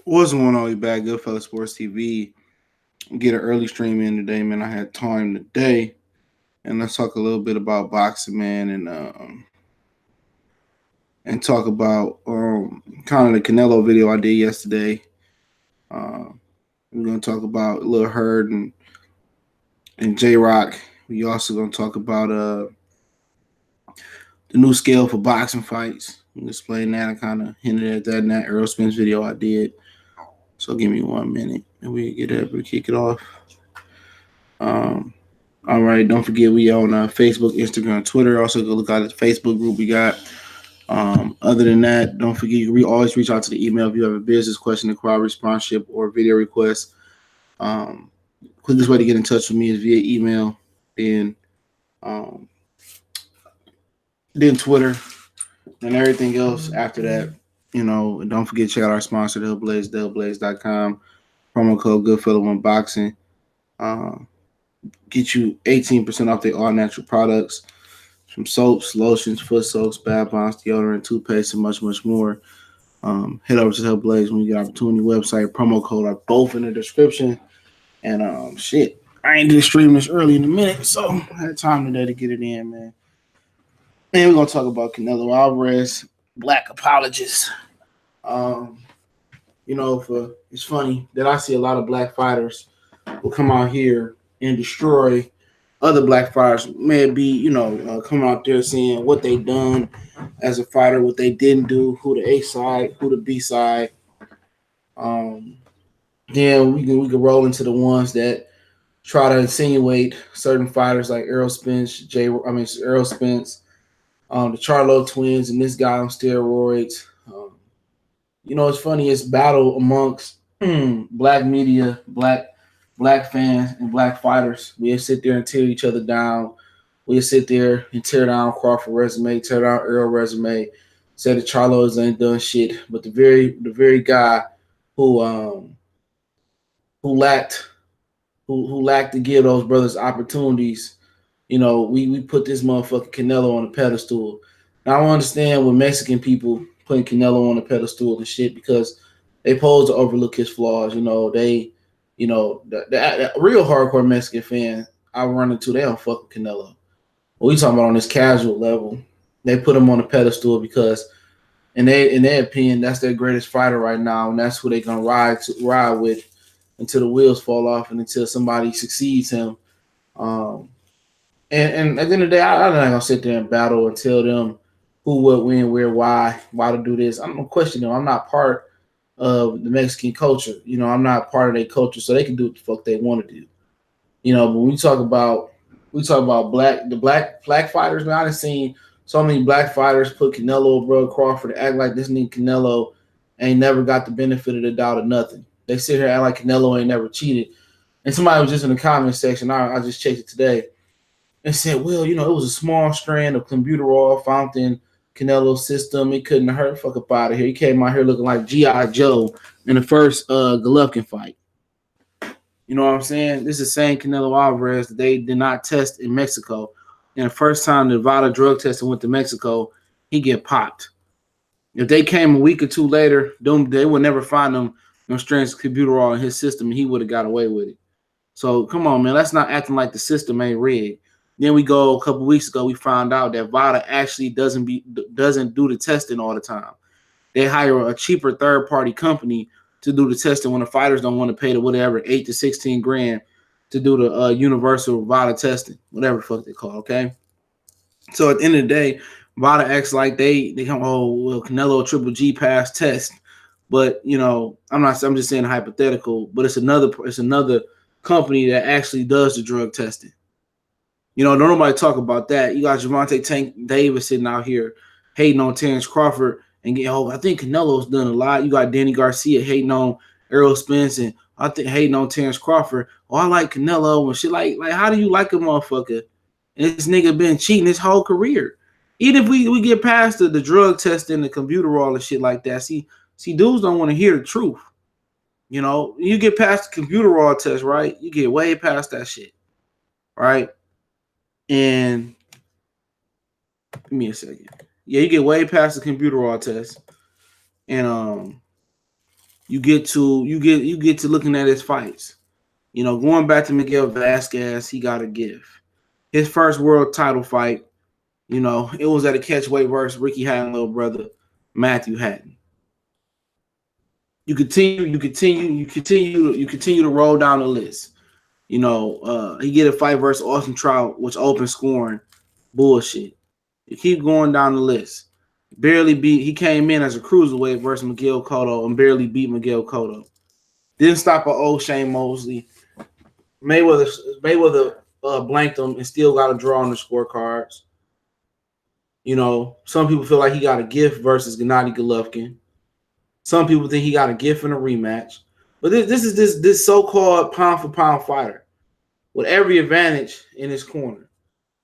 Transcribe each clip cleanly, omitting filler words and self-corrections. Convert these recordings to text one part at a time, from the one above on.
What's going on, you bad Goodfellas Sports TV? Get an early stream in today, man. I had time today, and let's talk a little bit about boxing, man, and talk about kind of the Canelo video I did yesterday. Uh, we're gonna talk about Lil Hurd and J.Rock. We also gonna talk about the new scale for boxing fights. I'm explain that. I kind of hinted at that in that Earl Spence video I did. So give me 1 minute, and we get up and kick it off. Um, All right, don't forget we on Facebook, Instagram, Twitter. Also, go look at the Facebook group we got. Other than that, don't forget we always reach out to the email if you have a business question, inquiry, sponsorship, or video request. Um, Quickest way to get in touch with me is via email, then um, then Twitter, and everything else after that. And don't forget to check out our sponsor, theblaze.com. Promo code Goodfellow1Boxing. Get you 18% off their all natural products. From soaps, lotions, foot soaks, bath bombs, deodorant, toothpaste, and much, much more. Head over to Hellblaze when you get opportunity website. Promo code are both in the description. And shit, I ain't did stream this early in a minute, so I had time today to get it in, man. And we're gonna talk about Canelo Alvarez, Black Apologist. Um, for it's funny that I see a lot of black fighters will come out here and destroy other black fighters. May it be, come out there saying what they done as a fighter, what they didn't do, who the A side, who the B side. Um, then we can roll into the ones that try to insinuate certain fighters like Errol Spence, Errol Spence, the Charlo twins, and this guy on steroids. It's funny. It's battle amongst black media, black fans, and black fighters. We sit there and tear each other down. We sit there and tear down Crawford resume, tear down Earl resume, say the Charlos ain't done shit. But the very guy who who lacked who lacked to give those brothers opportunities, we put this motherfucking Canelo on a pedestal. Now I don't understand with Mexican people putting Canelo on a pedestal and shit because they pose to overlook his flaws. The real hardcore Mexican fan I run into, they don't fuck with Canelo. What we talking about on this casual level, they put him on a pedestal because in their opinion, that's their greatest fighter right now, and that's who they gonna ride with until the wheels fall off and until somebody succeeds him. Um, and at the end of the day, I'm not gonna sit there and battle and tell them who, what, when, where, why to do this. I'm gonna question them. I'm not part of the Mexican culture. I'm not part of their culture, so they can do what the fuck they want to do. But we talk about black fighters, man. I've seen so many black fighters put Canelo above Crawford and act like this nigga Canelo ain't never got the benefit of the doubt or nothing. They sit here and act like Canelo ain't never cheated. And somebody was just in the comment section, I just checked it today, and said, well, it was a small strand of clenbuterol found in Canelo's system. It couldn't hurt. Fuck up out of here. He came out here looking like G.I. Joe in the first Golovkin fight. You know what I'm saying? This is the same Canelo Alvarez that they did not test in Mexico. And the first time Nevada drug testing went to Mexico, he get popped. If they came a week or two later, they would never find them strands of clenbuterol in his system, and he would have got away with it. So come on, man. Let's not acting like the system ain't rigged. Then we go a couple weeks ago, we found out that VADA actually doesn't do the testing all the time. They hire a cheaper third party company to do the testing when the fighters don't want to pay the whatever 8 to 16 grand to do the universal VADA testing, whatever the fuck they call. Okay, so at the end of the day, VADA acts like they come, oh well, Canelo Triple G pass test, but I'm just saying hypothetical, but it's another company that actually does the drug testing. Don't nobody talk about that. You got Javante Tank Davis sitting out here hating on Terrence Crawford and I think Canelo's done a lot. You got Danny Garcia hating on Errol Spence and I think hating on Terrence Crawford. Oh, I like Canelo and shit. Like how do you like a motherfucker? And this nigga been cheating his whole career. Even if we get past the drug testing, the clenbuterol and shit like that, see, dudes don't want to hear the truth. You get past the clenbuterol test, right? You get way past that shit, right? And give me a second. Yeah, you get way past the clenbuterol test, and you get to looking at his fights. You know, going back to Miguel Vasquez, he got a gift. His first world title fight, you know, it was at a catchweight versus Ricky Hatton's little brother, Matthew Hatton. You continue to roll down the list. You know, he get a fight versus Austin Trout, which open scoring, bullshit. You keep going down the list. He came in as a cruiserweight versus Miguel Cotto and barely beat Miguel Cotto. Didn't stop an old Shane Mosley. Mayweather blanked him and still got a draw on the scorecards. You know, some people feel like he got a gift versus Gennady Golovkin. Some people think he got a gift in a rematch. But this is this so-called pound-for-pound fighter with every advantage in his corner.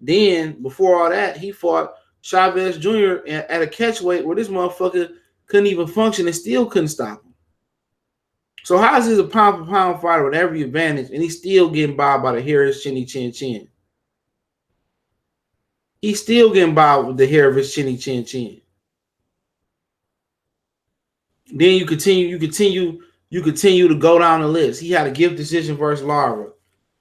Then, before all that, he fought Chavez Jr. at a catchweight where this motherfucker couldn't even function and still couldn't stop him. So how is this a pound-for-pound fighter with every advantage and he's still getting by the hair of his chinny chin chin? He's still getting by with the hair of his chinny chin chin. Then you continue to go down the list. He had a gift decision versus Lara.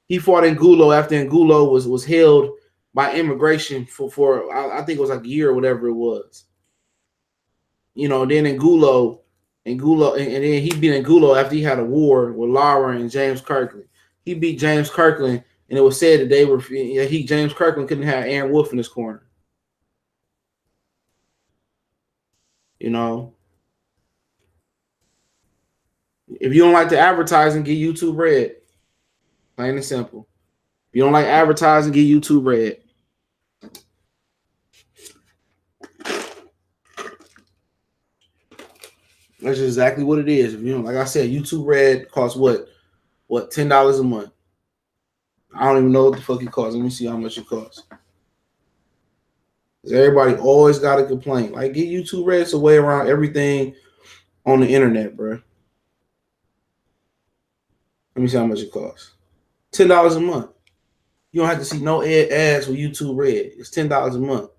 He fought Angulo after Angulo was held by immigration for I think it was like a year or whatever it was. You know, then Angulo, and then he beat Angulo after he had a war with Lara and James Kirkland. He beat James Kirkland, and it was said that James Kirkland couldn't have Aaron Wolf in his corner. You know, if you don't like the advertising, get YouTube Red. Plain and simple. If you don't like advertising, get YouTube Red. That's just exactly what it is. If you don't, like I said, YouTube Red costs what $10 a month. I don't even know what the fuck it costs. Let me see how much it costs. Because everybody always got a complaint. Like, get YouTube Red, it's a way around everything on the internet, bro. Let me see how much it costs. $10 a month. You don't have to see no ads with YouTube Red. It's $10 a month.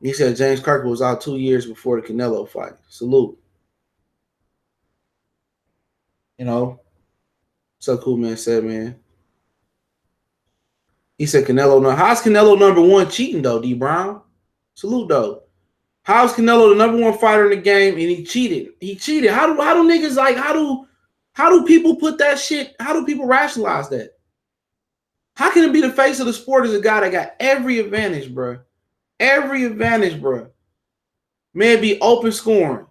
He said James Kirkland was out 2 years before the Canelo fight. Salute. You know, so cool, man said, man. He said Canelo. How's Canelo number one cheating though, D Brown? Salute though. How's Canelo the number one fighter in the game and he cheated? He cheated. How do niggas like how do people put that shit? How do people rationalize that? How can it be the face of the sport as a guy that got every advantage, bro? Every advantage, bro. May it be open scoring.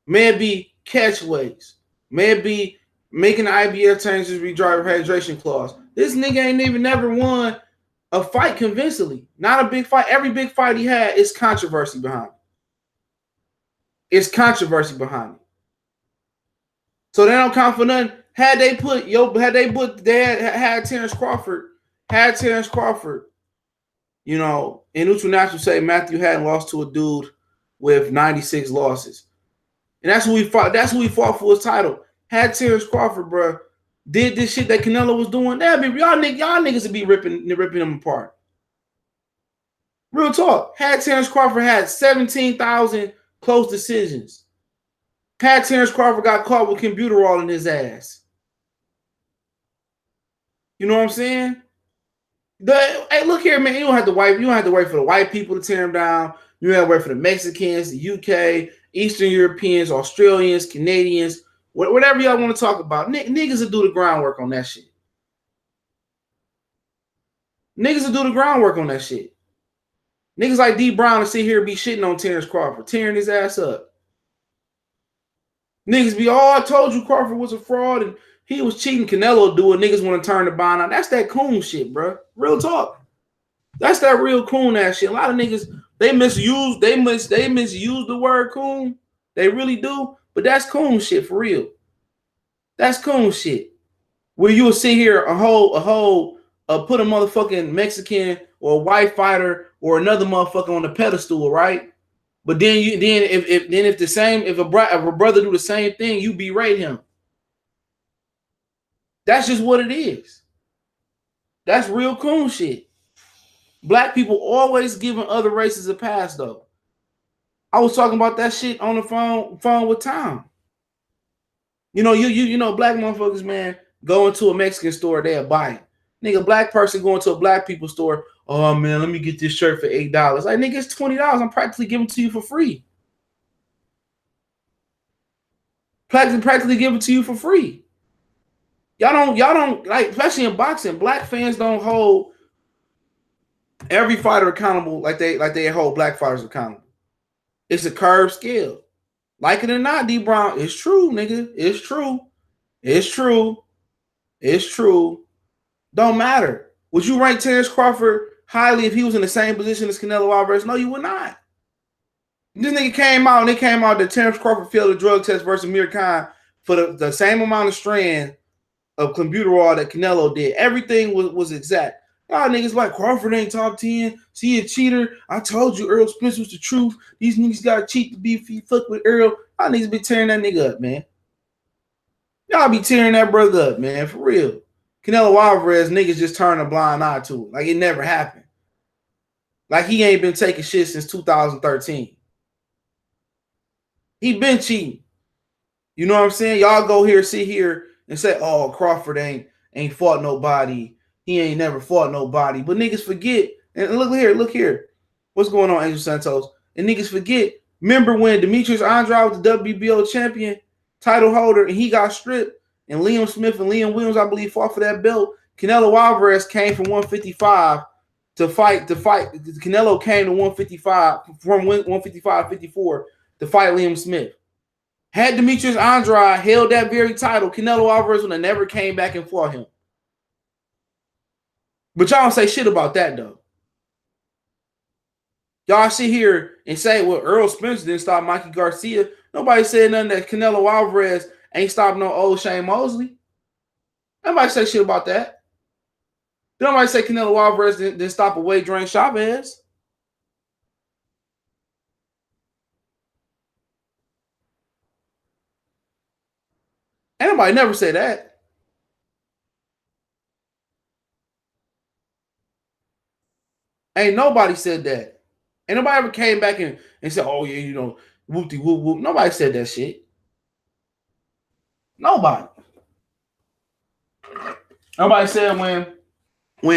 May it be catchweights. May it be making the IBF changes redrive hydration clause. This nigga ain't even never won a fight convincingly. Not a big fight. Every big fight he had is controversy behind it. It's controversy behind it. So they don't count for nothing. Had Terrence Crawford, you know, in neutral natural say Matthew Hatton lost to a dude with 96 losses. And that's who we fought. That's who we fought for his title. Had Terrence Crawford, bro, did this shit that Canelo was doing, y'all niggas would be ripping them apart. Real talk. Had Terrence Crawford had 17,000 close decisions. Had Terrence Crawford got caught with computerol in his ass. You know what I'm saying? Hey, look here, man. You don't have to wait for the white people to tear him down. You don't have to wait for the Mexicans, the UK, Eastern Europeans, Australians, Canadians, whatever y'all want to talk about. Niggas will do the groundwork on that shit. Niggas will do the groundwork on that shit. Niggas like D Brown will sit here and be shitting on Terrence Crawford, tearing his ass up. Niggas be, I told you Crawford was a fraud and he was cheating. Canelo do it. Niggas want to turn the bond on. That's that coon shit, bro. Real talk. That's that real coon ass shit. A lot of niggas, they misuse the word coon. They really do. But that's coon shit for real. That's coon shit. Where you'll sit here put a motherfucking Mexican or a white fighter or another motherfucker on the pedestal, right? But then if a brother do the same thing, you berate him. That's just what it is. That's real coon shit. Black people always giving other races a pass, though. I was talking about that shit on the phone with Tom. You know, black motherfuckers, man, go into a Mexican store, they'll buy it. Nigga, black person going to a black people store. Oh man, let me get this shirt for $8. Like nigga, it's $20. I'm practically giving it to you for free. Practically give it to you for free. Y'all don't like, especially in boxing, black fans don't hold every fighter accountable like they hold black fighters accountable. It's a curved scale. Like it or not, D Brown, it's true, nigga. It's true. It's true. It's true. Don't matter. Would you rank Terrence Crawford highly if he was in the same position as Canelo Alvarez? No, you would not. This nigga came out and it came out that Terrence Crawford failed a drug test versus Amir Khan for the same amount of strand of clenbuterol that Canelo did. Everything was exact. Y'all niggas like Crawford ain't top 10. See, a cheater. I told you Earl Spence was the truth. These niggas gotta cheat to be fuck with Earl. Y'all niggas be tearing that nigga up, man. Y'all be tearing that brother up, man, for real. Canelo Alvarez, niggas just turn a blind eye to it. Like it never happened. Like he ain't been taking shit since 2013. He been cheating. You know what I'm saying? Y'all go here, sit here, and say, oh, Crawford ain't fought nobody. He ain't never fought nobody. But niggas forget. And look here. What's going on, Angel Santos? And niggas forget. Remember when Demetrius Andrade was the WBO champion, title holder, and he got stripped? And Liam Smith and Liam Williams, I believe, fought for that belt. Canelo Alvarez came from 155 to fight. Canelo came to 155 from 155-54 to fight Liam Smith. Had Demetrius Andrade held that very title, Canelo Alvarez would have never came back and fought him. But y'all don't say shit about that, though. Y'all sit here and say, well, Earl Spence didn't stop Mikey Garcia. Nobody said nothing that Canelo Alvarez ain't stopped no old Shane Mosley. Nobody say shit about that. Nobody say Canelo Alvarez didn't stop a weight drain Chavez. Ain't nobody never say that. Ain't nobody said that. Ain't nobody ever came back and said, oh, yeah, you know, whoop-de whoop whoop. Nobody said that shit. Nobody. Nobody said when he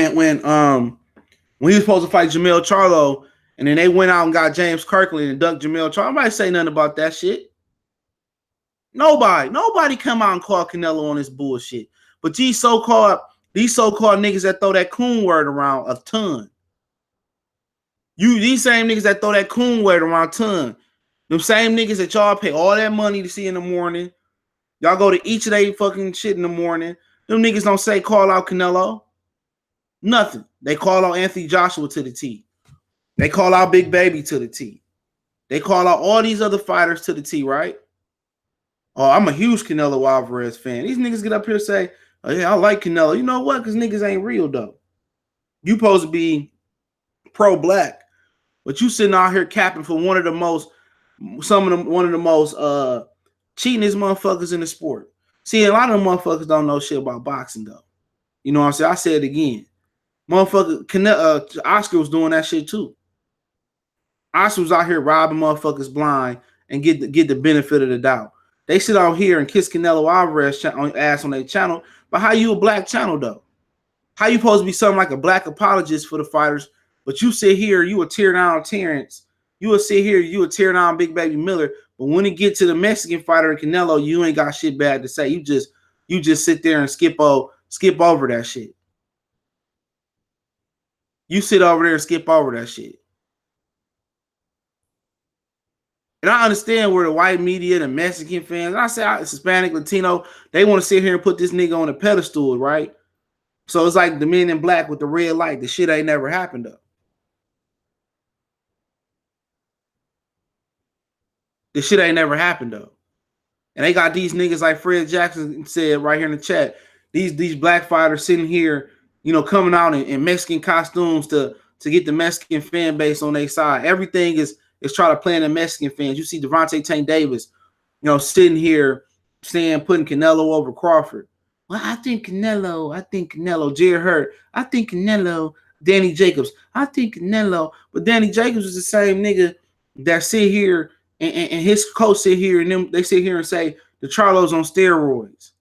was supposed to fight Jamel Charlo, and then they went out and got James Kirkland and ducked Jamel Charlo. Nobody say nothing about that shit. Nobody come out and call Canelo on this bullshit. But these so-called niggas that throw that coon word around a ton. These same niggas that throw that coon word around a ton. Them same niggas that y'all pay all that money to see in the morning. Y'all go to each of they fucking shit in the morning. Them niggas don't say call out Canelo. Nothing. They call out Anthony Joshua to the T. They call out Big Baby to the T. They call out all these other fighters to the T, right? Oh, I'm a huge Canelo Alvarez fan. These niggas get up here and say, oh, yeah, I like Canelo. You know what? Because niggas ain't real, though. You supposed to be pro-black, but you sitting out here capping for one of the most cheatingest motherfuckers in the sport. See, a lot of them motherfuckers don't know shit about boxing, though. You know what I'm saying? I said it again. Motherfucker, Oscar was doing that shit, too. Oscar was out here robbing motherfuckers blind and get the benefit of the doubt. They sit out here and kiss Canelo Alvarez ass on their channel. But how you a black channel, though? How you supposed to be something like a black apologist for the fighters, but you sit here, you would tear down Terrence. You would sit here, you would tear down Big Baby Miller. But when it get to the Mexican fighter and Canelo, you ain't got shit bad to say. You just sit there and skip over that shit. You sit over there and skip over that shit. And I understand where the white media, the Mexican fans, and I say Hispanic, Latino, they want to sit here and put this nigga on a pedestal, right? So it's like the Men in Black with the red light. The shit ain't never happened, though. The shit ain't never happened, though. And they got these niggas like Fred Jackson said right here in the chat. These black fighters sitting here, you know, coming out in Mexican costumes to get the Mexican fan base on their side. Everything is trying to play in the Mexican fans. You see Devontae Tank Davis, you know, sitting here saying putting Canelo over Crawford. Well, I think Canelo. Jarrett Hurd. I think Canelo. Danny Jacobs. I think Canelo. But Danny Jacobs is the same nigga that sit here and his coach sit here and they sit here and say the Charlos on steroids.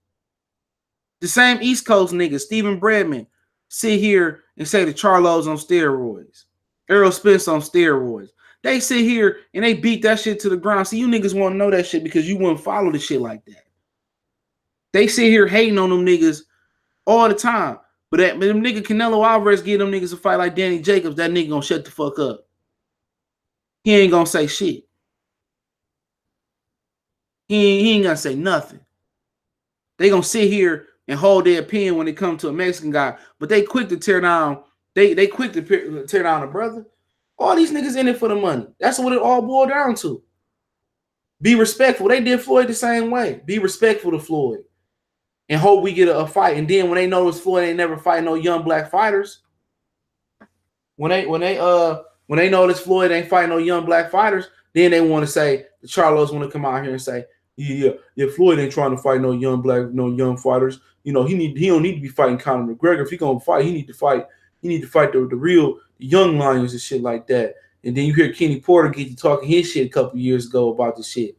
The same East Coast nigga, Stephen Bredman, sit here and say the Charlos on steroids. Errol Spence on steroids. They sit here and they beat that shit to the ground. See, you niggas want to know that shit because you wouldn't follow the shit like that. They sit here hating on them niggas all the time. But them nigga Canelo Alvarez give them niggas a fight like Danny Jacobs, that nigga gonna shut the fuck up. He ain't gonna say shit. He ain't gonna say nothing. They gonna sit here and hold their opinion when it comes to a Mexican guy, but they quick to tear down. They quick to tear down a brother. All these niggas in it for the money. That's what it all boiled down to. Be respectful. They did Floyd the same way. Be respectful to Floyd, and hope we get a fight. And then when they know it's Floyd, they never fight no young black fighters. When they know this Floyd ain't fighting no young black fighters, then they want to say the Charlos want to come out here and say, yeah, Floyd ain't trying to fight no young fighters. You know, he don't need to be fighting Conor McGregor. If he gonna fight, he need to fight the real young lions and shit like that. And then you hear Kenny Porter get to talking his shit a couple years ago about this shit.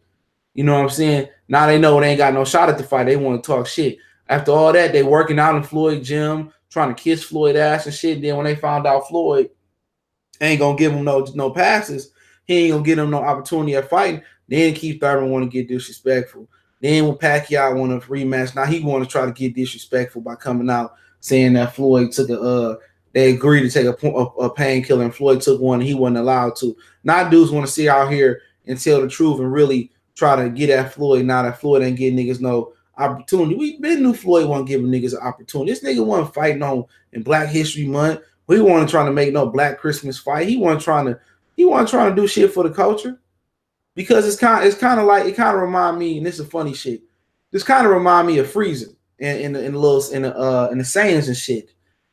You know what I'm saying? Now they know they ain't got no shot at the fight. They want to talk shit. After all that, they working out in Floyd gym, trying to kiss Floyd ass and shit. Then when they found out Floyd ain't gonna give him no passes, he ain't gonna give him no opportunity at fighting. Then Keith Thurman want to get disrespectful. Then when Pacquiao want a rematch, now he want to try to get disrespectful by coming out saying that Floyd took they agreed to take a painkiller and Floyd took one and he wasn't allowed to. Now dudes want to sit out here and tell the truth and really try to get at Floyd. Now that Floyd ain't getting niggas no opportunity. We been knew Floyd wasn't giving niggas an opportunity. This nigga wasn't fighting on in Black History Month. He wasn't trying to make no Black Christmas fight. He wasn't trying to do shit for the culture. Because it kind of remind me, and this is funny shit. This kind of remind me of Freezing in the sayings and shit.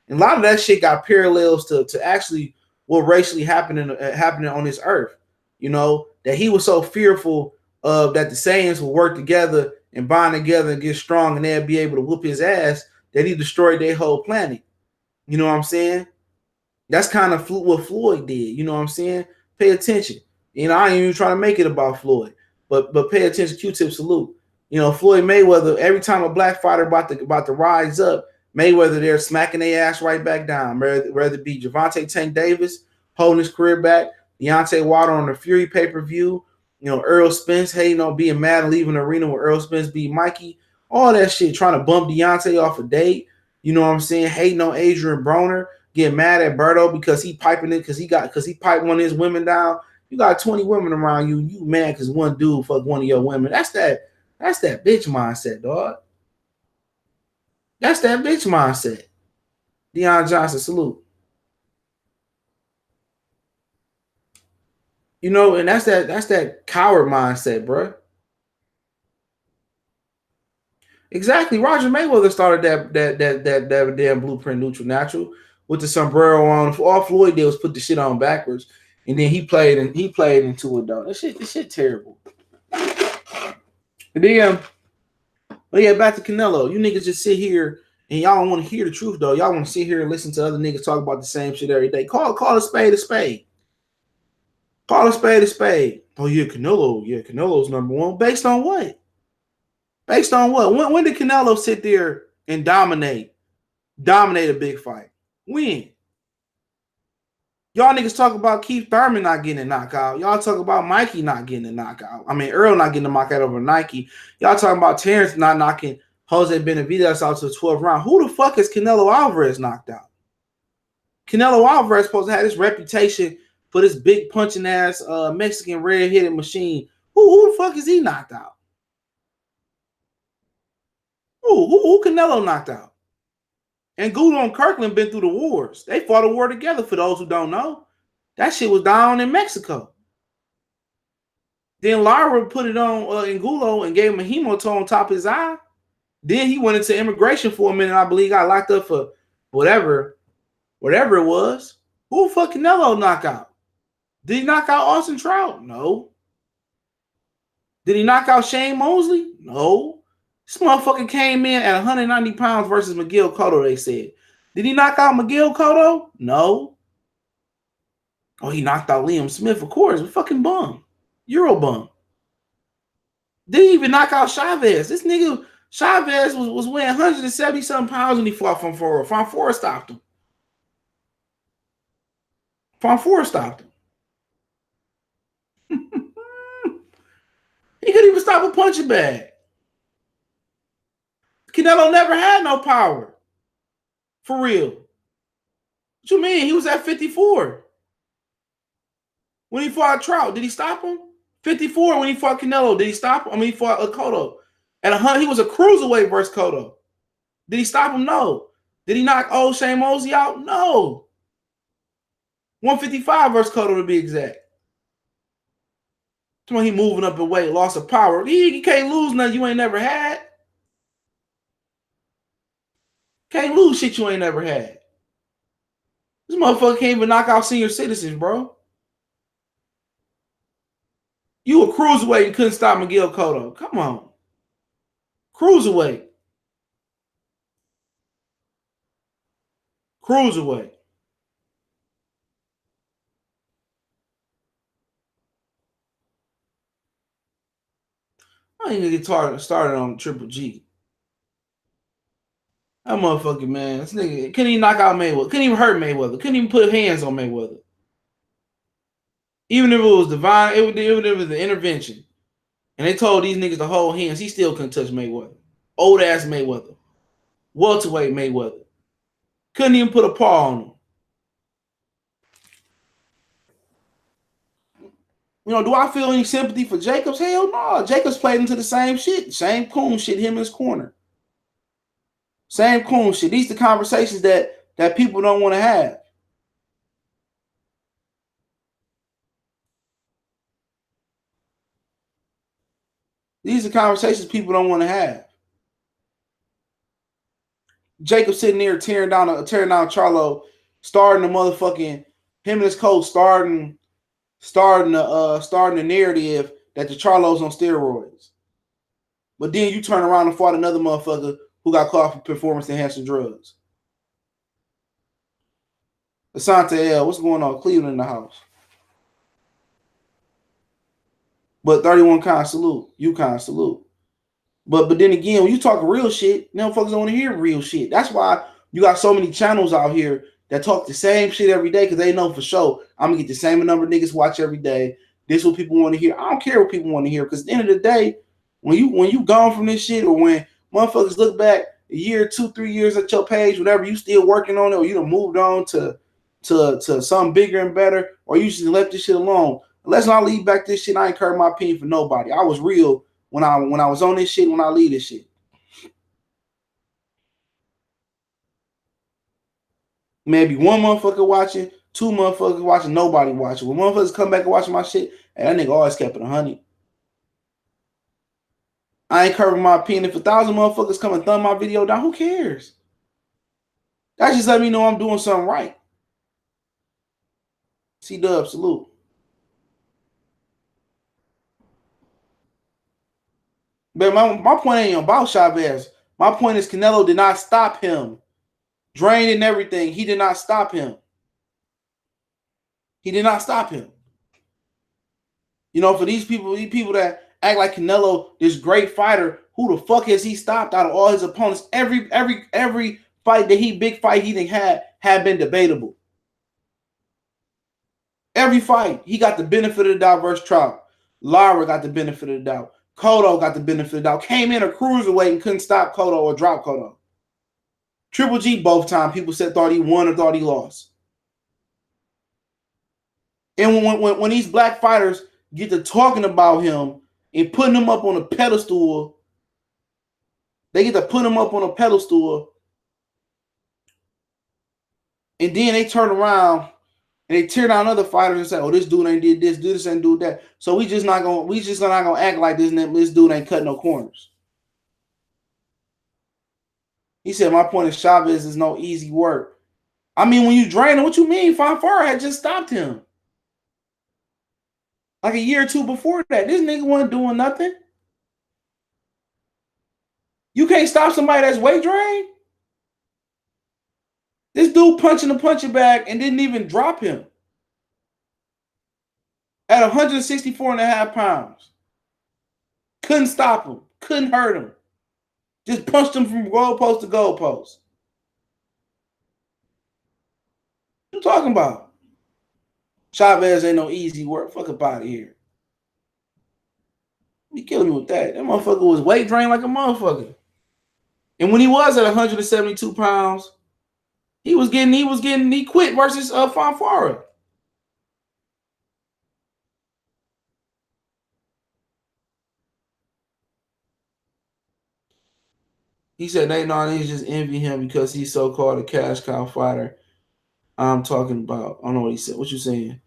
And a lot of that shit got parallels to actually what racially happening on this earth. You know, that he was so fearful of that the Saiyans will work together and bond together and get strong and they'll be able to whoop his ass that he destroyed their whole planet. You know what I'm saying? That's kind of what Floyd did. You know what I'm saying? Pay attention. You know, I ain't even trying to make it about Floyd, but pay attention. Q-tip salute. You know, Floyd Mayweather. Every time a black fighter about to rise up, Mayweather they're smacking their ass right back down. Whether it be Gervonta Tank Davis holding his career back, Deontay Wilder on the Fury pay-per-view. You know, Errol Spence, hey, you know, being mad and leaving the arena where Errol Spence beat Mikey. All that shit, trying to bump Deontay off a date. You know what I'm saying? Hating on Adrian Broner, getting mad at Berto because he piping it because he piped one of his women down. You got 20 women around you. You mad because one dude fucked one of your women. That's that bitch mindset, dog. That's that bitch mindset. Deion Johnson, salute. You know, and that's that coward mindset, bro. Exactly. Roger Mayweather started that damn blueprint neutral natural with the sombrero on. All Floyd did was put the shit on backwards, and then he played into it though. This shit terrible. And then, but yeah, back to Canelo. You niggas just sit here and y'all don't want to hear the truth though. Y'all want to sit here and listen to other niggas talk about the same shit every day. Call a spade a spade. Call a spade a spade. Oh yeah, Canelo. Yeah, Canelo's number one. Based on what? Based on what? When did Canelo sit there and dominate a big fight? When? Y'all niggas talk about Keith Thurman not getting a knockout. Y'all talk about Mikey not getting a knockout. I mean, Earl not getting a knockout over Nike. Y'all talking about Terrence not knocking Jose Benavidez out to the 12th round. Who the fuck is Canelo Alvarez knocked out? Canelo Alvarez supposed to have this reputation for this big punching ass Mexican red-headed machine. Who the fuck is he knocked out? Who Canelo knocked out? And Gulo and Kirkland been through the wars. They fought a war together, for those who don't know. That shit was down in Mexico. Then Lara put it on Angulo and gave him a hematoma on top of his eye. Then he went into immigration for a minute. I believe got locked up for whatever it was. Who the fuck Canelo knock out? Did he knock out Austin Trout? No. Did he knock out Shane Mosley? No. This motherfucker came in at 190 pounds versus Miguel Cotto, they said. Did he knock out Miguel Cotto? No. Oh, he knocked out Liam Smith, of course. A fucking bum. Euro bum. Didn't even knock out Chavez. This nigga Chavez was weighing 170 something pounds when he fought Fonfora. Fonfora stopped him. Fonfora stopped him. He couldn't even stop a punching bag. Canelo never had no power. For real. What you mean? He was at 54. When he fought Trout, did he stop him? 54 when he fought Canelo, did he stop him? I mean, he fought Cotto. At 100, he was a cruiserweight versus Cotto. Did he stop him? No. Did he knock old Shane Mosley out? No. 155 versus Cotto to be exact. That's when he moving up in weight, loss of power. You can't lose nothing you ain't never had. Can't lose shit you ain't never had. This motherfucker can't even knock out senior citizens, bro. You a cruiserweight and couldn't stop Miguel Cotto. Come on. Cruiserweight. Cruiserweight. I ain't gonna get started on Triple G. That motherfucker, man. This nigga couldn't even knock out Mayweather. Couldn't even hurt Mayweather. Couldn't even put hands on Mayweather. Even if it was divine, even if it was the intervention. And they told these niggas to hold hands, he still couldn't touch Mayweather. Old ass Mayweather. Welterweight Mayweather. Couldn't even put a paw on him. You know, do I feel any sympathy for Jacobs? Hell no. Jacobs played into the same shit. Same coon shit, him in his corner. Same coon shit. These are the conversations that people don't want to have. These are conversations people don't want to have. Jacob sitting there tearing down Charlo, starting the motherfucking him and his coach starting the narrative that the Charlo's on steroids. But then you turn around and fought another motherfucker who got caught for performance enhancing drugs. Asante L, what's going on? Cleveland in the house. But 31 kind salute. UConn salute. But then again, when you talk real shit, motherfuckers don't want to hear real shit. That's why you got so many channels out here that talk the same shit every day because they know for sure I'm gonna get the same number of niggas watch every day. This is what people want to hear. I don't care what people want to hear because at the end of the day, when you gone from this shit or when motherfuckers look back a year, 2, 3 years at your page, whatever, you still working on it or you done moved on to something bigger and better, or you just left this shit alone. Let's not leave back this shit. I ain't curb my opinion for nobody. I was real when I was on this shit, when I leave this shit. Maybe one motherfucker watching, 2 motherfuckers watching, nobody watching. When motherfuckers come back and watch my shit, and that nigga always kept it 100. I ain't curving my opinion. If 1,000 motherfuckers come and thumb my video down, who cares? That just let me know I'm doing something right. C-Dub, salute. But my point ain't about Chavez. My point is Canelo did not stop him. Drained and everything. He did not stop him. He did not stop him. You know, for these people that act like Canelo, this great fighter, who the fuck has he stopped out of all his opponents? Every fight that big fight he had been debatable. Every fight, he got the benefit of the doubt versus Trout. Lara got the benefit of the doubt. Cotto got the benefit of the doubt. Came in a cruiserweight and couldn't stop Cotto or drop Cotto. Triple G both times, people thought he won or thought he lost. And when these black fighters get to talking about him and putting him up on a pedestal, they get to put him up on a pedestal, and then they turn around and they tear down other fighters and say, "Oh, this dude ain't did this ain't do that." So we just not gonna act like this dude ain't cut no corners. He said, "My point is Chavez is no easy work." I mean, when you drain him, what you mean? Fonfara had just stopped him. Like a year or 2 before that. This nigga wasn't doing nothing. You can't stop somebody that's weight drained? This dude punching the punching bag and didn't even drop him. At 164.5 pounds. Couldn't stop him. Couldn't hurt him. Just punched him from goalpost to goalpost. What you talking about? Chavez ain't no easy work. Fuck up out of here. You killing me with that. That motherfucker was weight drained like a motherfucker. And when he was at 172 pounds, he quit versus Fonfara. He said they just envy him because he's so-called a cash cow fighter. I'm talking about. I don't know what he said. What you saying?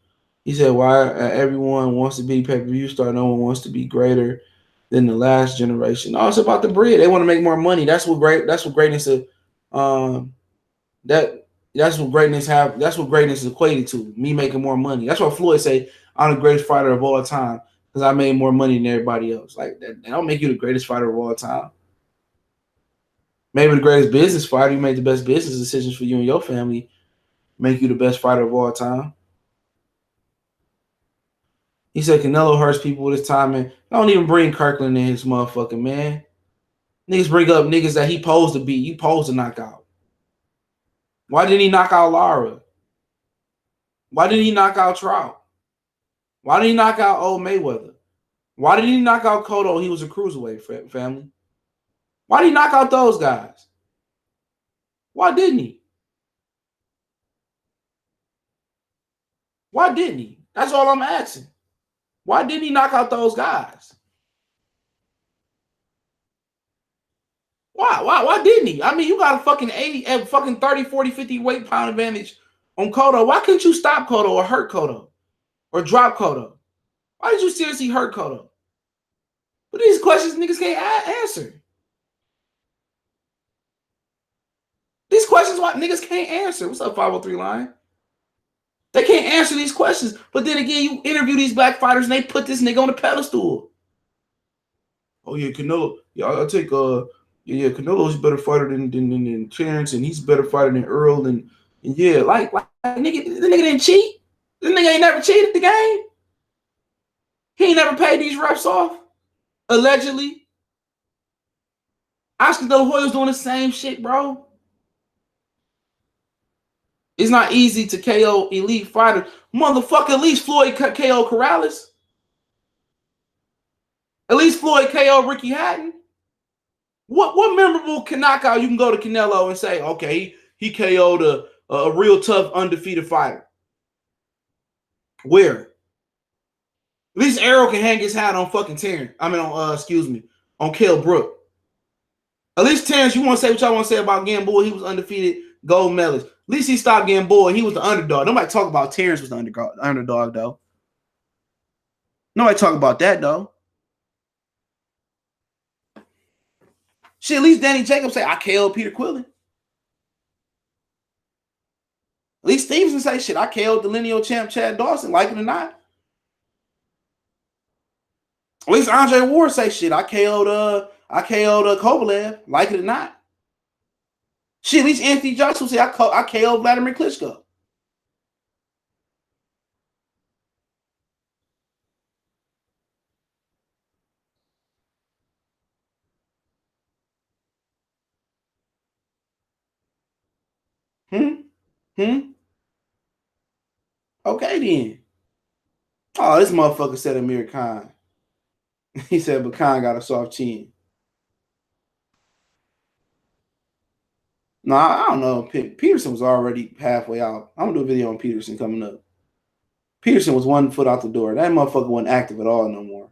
He said, why everyone wants to be pay-per-view star, no one wants to be greater than the last generation. Oh, it's about the bread. They want to make more money. That's what greatness is. That's what greatness is equated to. Me making more money. That's what Floyd say. I'm the greatest fighter of all time because I made more money than everybody else. Like that don't make you the greatest fighter of all time. Maybe the greatest business fighter. You make the best business decisions for you and your family. Make you the best fighter of all time. He said Canelo hurts people with his timing. Don't even bring Kirkland in his motherfucking man. Niggas bring up niggas that he posed to beat. You posed to knock out. Why didn't he knock out Lara? Why didn't he knock out Trout? Why didn't he knock out old Mayweather? Why didn't he knock out Cotto? He was a cruiserweight family. Why did he knock out those guys? Why didn't he? Why didn't he? That's all I'm asking. Why didn't he knock out those guys? Why didn't he? I mean, you got a fucking 80, fucking 30, 40, 50 weight pound advantage on Cotto. Why couldn't you stop Cotto or hurt Cotto or drop Cotto? Why did you seriously hurt Cotto? But these questions niggas can't answer. These questions why niggas can't answer. What's up, 503 line? They can't answer these questions. But then again, you interview these black fighters and they put this nigga on the pedestal. Oh yeah, Canelo. Yeah, I'll take Canelo's a better fighter than Terrence, and he's a better fighter than Earl, and yeah, like nigga, the nigga didn't cheat. This nigga ain't never cheated the game. He ain't never paid these reps off. Allegedly. Oscar De La Hoya's doing the same shit, bro. It's not easy to KO elite fighters. Motherfucker, at least Floyd KO Corrales. At least Floyd KO Ricky Hatton. What memorable knockout you can go to Canelo and say, okay, he KO'd a real tough undefeated fighter? Where? At least Errol can hang his hat on fucking Terrence. On Kell Brook. At least Terrence, you want to say what y'all want to say about Gamboa? He was undefeated gold medalist. At least he stopped Gamboa. He was the underdog. Nobody talk about Terrence was the underdog though. Nobody talk about that though. Shit, at least Danny Jacobs say I KO'd Peter Quillen. At least Stevenson say shit. I KO'd the lineal champ Chad Dawson, like it or not. At least Andre Ward say shit. I KO'd Kovalev, like it or not. Shit, at least Anthony Joshua say I KO'd Vladimir Klitschko. Okay then. Oh, this motherfucker said Amir Khan. He said, but Khan got a soft chin. No, I don't know. Peterson was already halfway out. I'm gonna do a video on Peterson coming up. Peterson was 1 foot out the door. That motherfucker wasn't active at all no more.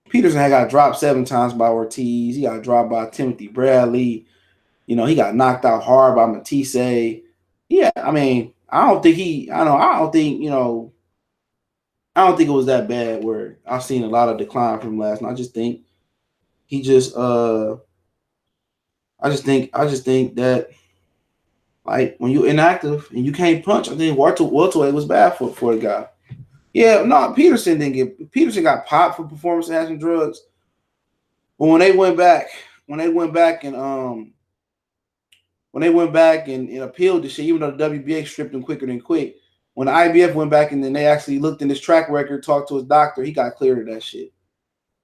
Peterson had got dropped 7 times by Ortiz. He got dropped by Timothy Bradley. You know, he got knocked out hard by Matisse. Yeah, I mean, I don't think it was that bad where I've seen a lot of decline from last night. I just think he just I just think that like when you're inactive and you can't punch, I think welterweight was bad for the guy. Yeah, no, Peterson got popped for performance enhancing drugs. But when they went back and appealed the shit, even though the WBA stripped him quicker than quick, when the IBF went back and then they actually looked in his track record, talked to his doctor, he got cleared of that shit.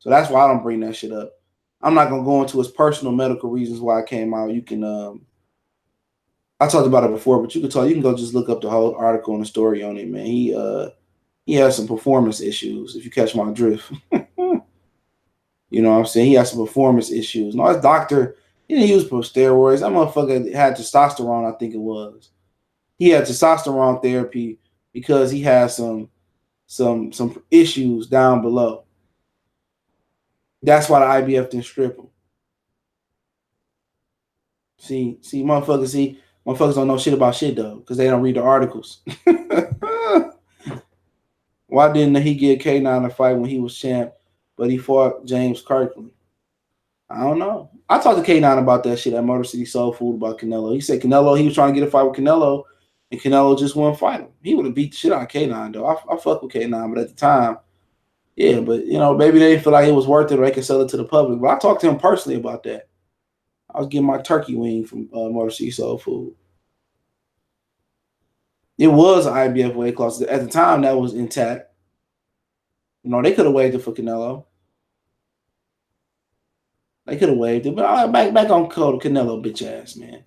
So that's why I don't bring that shit up. I'm not gonna go into his personal medical reasons why it came out. You can I talked about it before, but you can go just look up the whole article and the story on it, man. He has some performance issues, if you catch my drift. You know what I'm saying? He has some performance issues. No, his doctor, he didn't use steroids. That motherfucker had testosterone, I think it was. He had testosterone therapy because he had some issues down below. That's why the IBF didn't strip him. Motherfuckers don't know shit about shit though, because they don't read the articles. Why didn't he get K9 a fight when he was champ, but he fought James Kirkland? I don't know. I talked to K9 about that shit at Motor City Soul Food about Canelo. He said Canelo, he was trying to get a fight with Canelo, and Canelo just wouldn't fight him. He would have beat the shit out of K9 though. I fuck with K9, but at the time, yeah, but you know, maybe they didn't feel like it was worth it or they could sell it to the public. But I talked to him personally about that. I was getting my turkey wing from Motor City Soul Food. It was an IBF weight class. At the time, that was intact. You know, they could have waived it for Canelo. They could have waived it. But back on Canelo, bitch ass, man.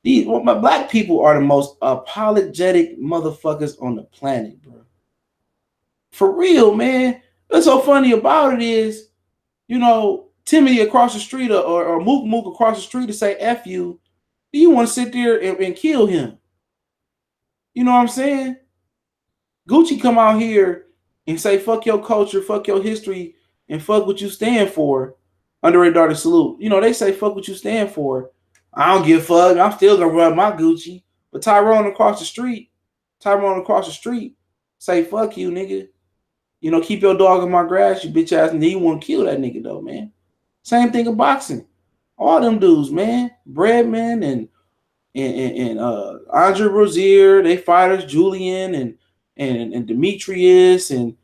My black people are the most apologetic motherfuckers on the planet, bro. For real, man. What's so funny about it is, you know, Timothy across the street or Mook across the street to say F you, you want to sit there and kill him. You know what I'm saying? Gucci come out here and say fuck your culture, fuck your history, and fuck what you stand for. Under Darty salute. You know, they say fuck what you stand for. I don't give a fuck. I'm still gonna run my Gucci. But Tyrone across the street say fuck you, nigga. You know, keep your dog in my grass, you bitch ass, and then you want to kill that nigga though, man. Same thing in boxing. All them dudes, man. Breadman and Andre Rozier, they fighters, Julian and Demetrius and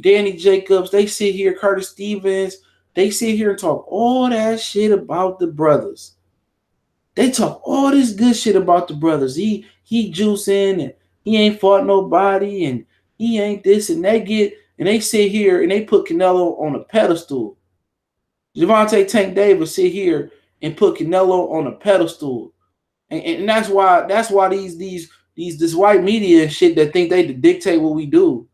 Danny Jacobs, they sit here, Curtis Stevens, they sit here and talk all that shit about the brothers. They talk all this good shit about the brothers. He juicing and he ain't fought nobody and he ain't this, and they sit here and they put Canelo on a pedestal. Gervonta Tank Davis sit here and put Canelo on a pedestal. And that's why this white media and shit that think they dictate what we do.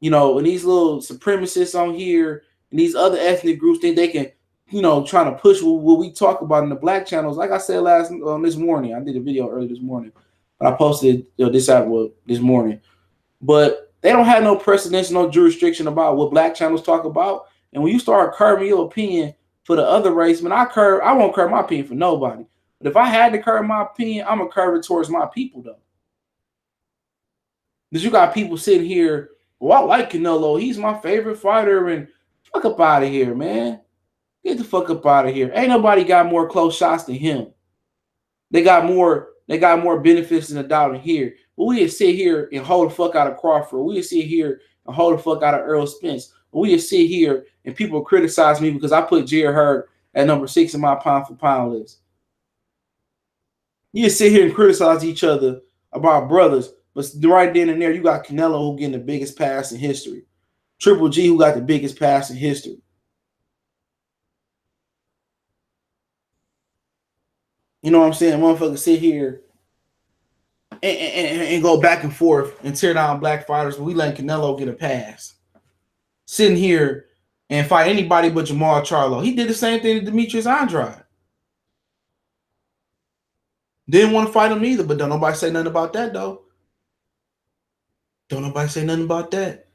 You know, and these little supremacists on here and these other ethnic groups think they can, you know, trying to push what we talk about in the black channels. Like I said this morning, I did a video early this morning, but I posted this morning. But they don't have no precedence, no jurisdiction about what black channels talk about. And when you start curving your opinion for the other race, man, I won't curve my opinion for nobody. But if I had to curve my opinion, I'm gonna curve it towards my people though. Because you got people sitting here, well, I like Canelo, he's my favorite fighter, and fuck up out of here, man. Get the fuck up out of here. Ain't nobody got more close shots than him. They got more benefits than a doubt in here. But we just sit here and hold the fuck out of Crawford. We just sit here and hold the fuck out of Earl Spence. We just sit here and people criticize me because I put Jarrett Hurd at number 6 in my pound for pound list. You just sit here and criticize each other about brothers, but right then and there, you got Canelo who getting the biggest pass in history. Triple G who got the biggest pass in history. You know what I'm saying? Motherfuckers sit here and go back and forth and tear down black fighters, but we letting Canelo get a pass. Sitting here and fight anybody but Jamal Charlo. He did the same thing to Demetrius Andrade. Didn't want to fight him either, but don't nobody say nothing about that, though. Don't nobody say nothing about that.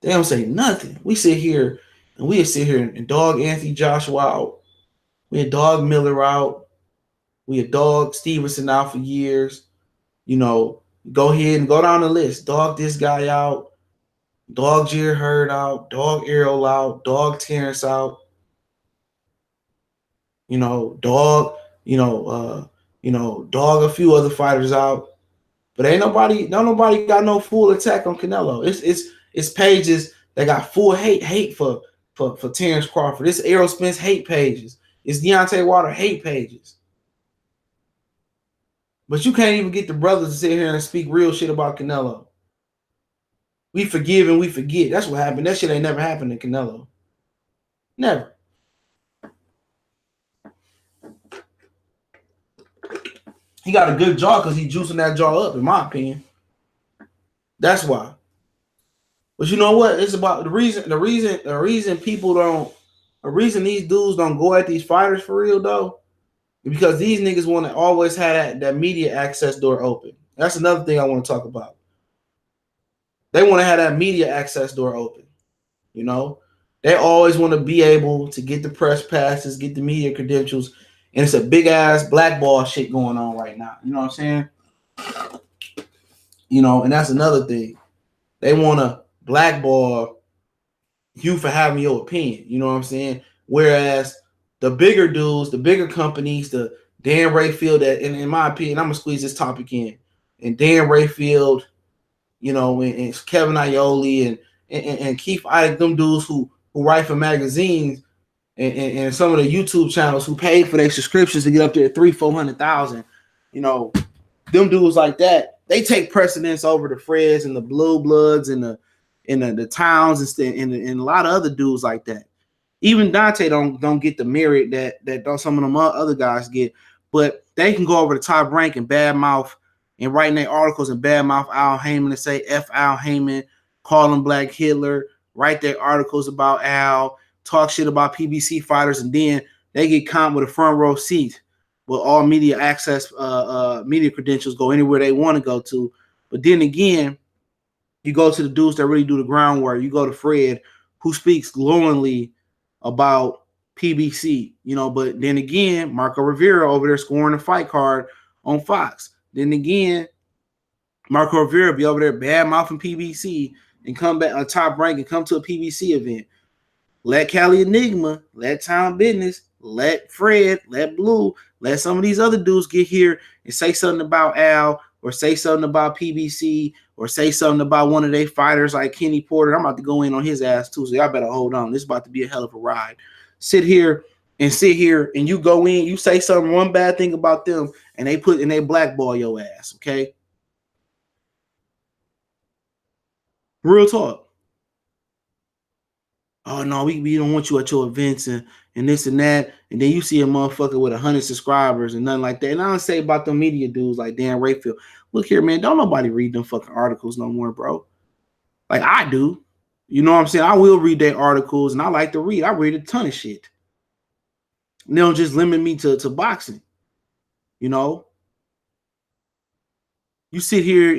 They don't say nothing. We sit here and dog Anthony Joshua out. We had dog Miller out. We had dog Stevenson out for years. You know, go ahead and go down the list. Dog this guy out. Dog Jarrett Hurd out. Dog Errol out. Dog Terrence out. You know, dog a few other fighters out. But ain't nobody got no full attack on Canelo. It's pages that got full hate for Terrence Crawford. It's Errol Spence hate pages. It's Deontay Wilder hate pages. But you can't even get the brothers to sit here and speak real shit about Canelo. We forgive and we forget. That's what happened. That shit ain't never happened to Canelo. Never. He got a good jaw because he juicing that jaw up, in my opinion. That's why. But you know what? It's about the reason people don't, the reason these dudes don't go at these fighters for real though, because these niggas want to always have that media access door open. That's another thing I want to talk about. They want to have that media access door open. You know, they always want to be able to get the press passes, get the media credentials, and it's a big ass blackball shit going on right now. You know what I'm saying? You know, and that's another thing. They want to blackball you for having your opinion. You know what I'm saying? Whereas the bigger dudes, the bigger companies, the Dan Rayfield, that, and in my opinion, I'm gonna squeeze this topic in, and Dan Rayfield, you know, and Kevin Iole and Keith Ike, them dudes who write for magazines and some of the YouTube channels who paid for their subscriptions to get up there at 300,000-400,000, you know, them dudes like that, they take precedence over the Freds and the Blue Bloods and the Towns and a lot of other dudes like that. Even Dante don't get the merit that some of them other guys get, but they can go over the top rank and badmouth and writing their articles and badmouth Al Heyman and say F Al Heyman, call him Black Hitler, write their articles about Al, talk shit about PBC fighters, and then they get comped with a front row seat with all media access, media credentials, go anywhere they want to go to. But then again, you go to the dudes that really do the groundwork. You go to Fred, who speaks glowingly about PBC, you know. But then again, Marco Rivera over there scoring a fight card on Fox. Then again, Marco Rivera be over there bad mouthing PBC and come back on top rank and come to a PBC event. Let Cali Enigma, let Town Business, let Fred, let Blue, let some of these other dudes get here and say something about Al or say something about PBC or say something about one of their fighters like Kenny Porter. I'm about to go in on his ass too, so y'all better hold on. This is about to be a hell of a ride. Sit here and you go in, you say something, one bad thing about them, and they blackball your ass, okay? Real talk. Oh no, we don't want you at your events and this and that. And then you see a motherfucker with 100 subscribers and nothing like that. And I don't say about the media dudes like Dan Rayfield. Look here, man, don't nobody read them fucking articles no more, bro. Like I do. You know what I'm saying? I will read their articles and I like to read. I read a ton of shit. And they don't just limit me to boxing. You know? You sit here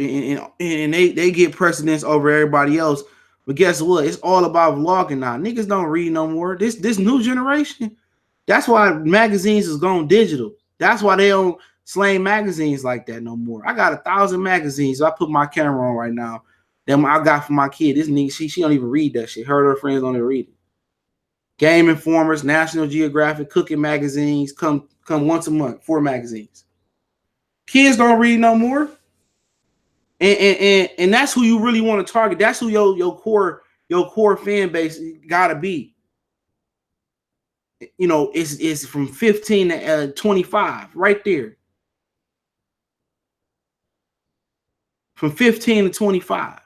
and they get precedence over everybody else. But guess what? It's all about vlogging now. Niggas don't read no more. This new generation. That's why magazines is going digital. That's why they don't slang magazines like that no more. I got 1,000 magazines. I put my camera on right now. Them I got for my kid. This nigga, she don't even read that shit. Her friends don't even read it. Game Informers, National Geographic, cooking magazines come once a month. 4 magazines. Kids don't read no more. And that's who you really want to target. That's who your core fan base gotta be. You know, it's from 15 to 25, right there. From 15 to 25.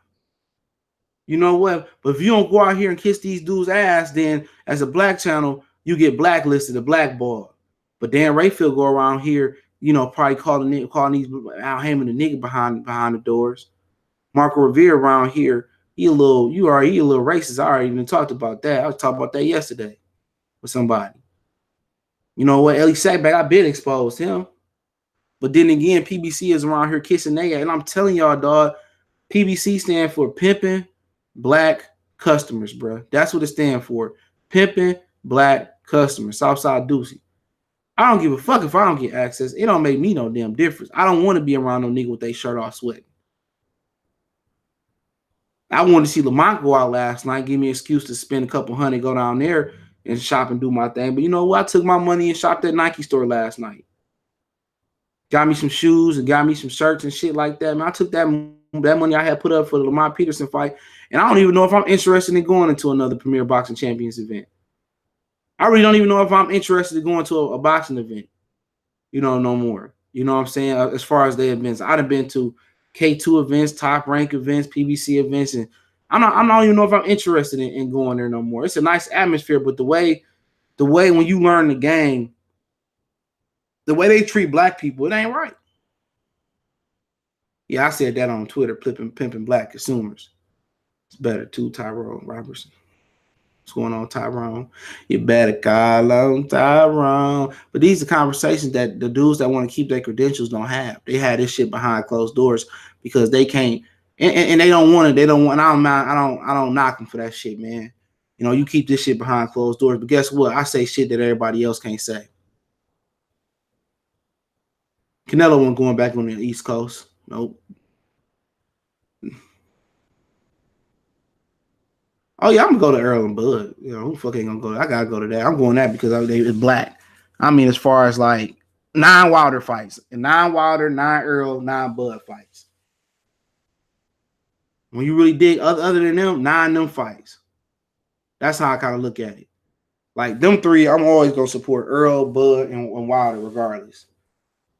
You know what? But if you don't go out here and kiss these dudes' ass, then as a black channel, you get blacklisted, a blackball. But Dan Rayfield go around here, you know, probably calling these Al Heyman the nigga behind the doors. Marco Rivera around here, he a little racist. I already even talked about that. I was talking about that yesterday with somebody. You know what? Ellie Sackback, I've been exposed him. But then again, PBC is around here kissing their ass. And I'm telling y'all, dog, PBC stand for pimping black customers, bro. That's what it stands for. Pimping black customers. Southside Doozy. I don't give a fuck if I don't get access. It don't make me no damn difference. I don't want to be around no nigga with their shirt off sweating. I wanted to see Lamont go out last night, give me an excuse to spend a couple hundred, go down there and shop and do my thing. But you know what? I took my money and shopped at Nike store last night. Got me some shoes and got me some shirts and shit like that. Man, I took that money I had put up for the Lamont Peterson fight, and I don't even know if I'm interested in going into another Premier Boxing Champions event. I really don't even know if I'm interested in going to a boxing event. You know, no more. You know what I'm saying? As far as the events, I'd have been to K2 events, top rank events, PBC events, and I don't even know if I'm interested in going there no more. It's a nice atmosphere, but the way when you learn the game, the way they treat black people, it ain't right. Yeah, I said that on Twitter, pimping black consumers. It's better too, Tyrone Robertson. What's going on, Tyrone? You better call on Tyrone. But these are conversations that the dudes that want to keep their credentials don't have. They had this shit behind closed doors because they can't, and they don't want it. They don't want. I don't knock them for that shit, man. You know, you keep this shit behind closed doors. But guess what? I say shit that everybody else can't say. Canelo wasn't going back on the East Coast. Nope. Oh yeah, I'm gonna go to Earl and Bud. You know, who the fuck ain't gonna go? I gotta go to that. I'm going that because it's black. I mean, as far as like 9 Wilder fights, 9 Wilder, 9 Earl, 9 Bud fights. When you really dig other than them, 9 them fights. That's how I kind of look at it. Like them 3, I'm always gonna support Earl, Bud, and Wilder regardless.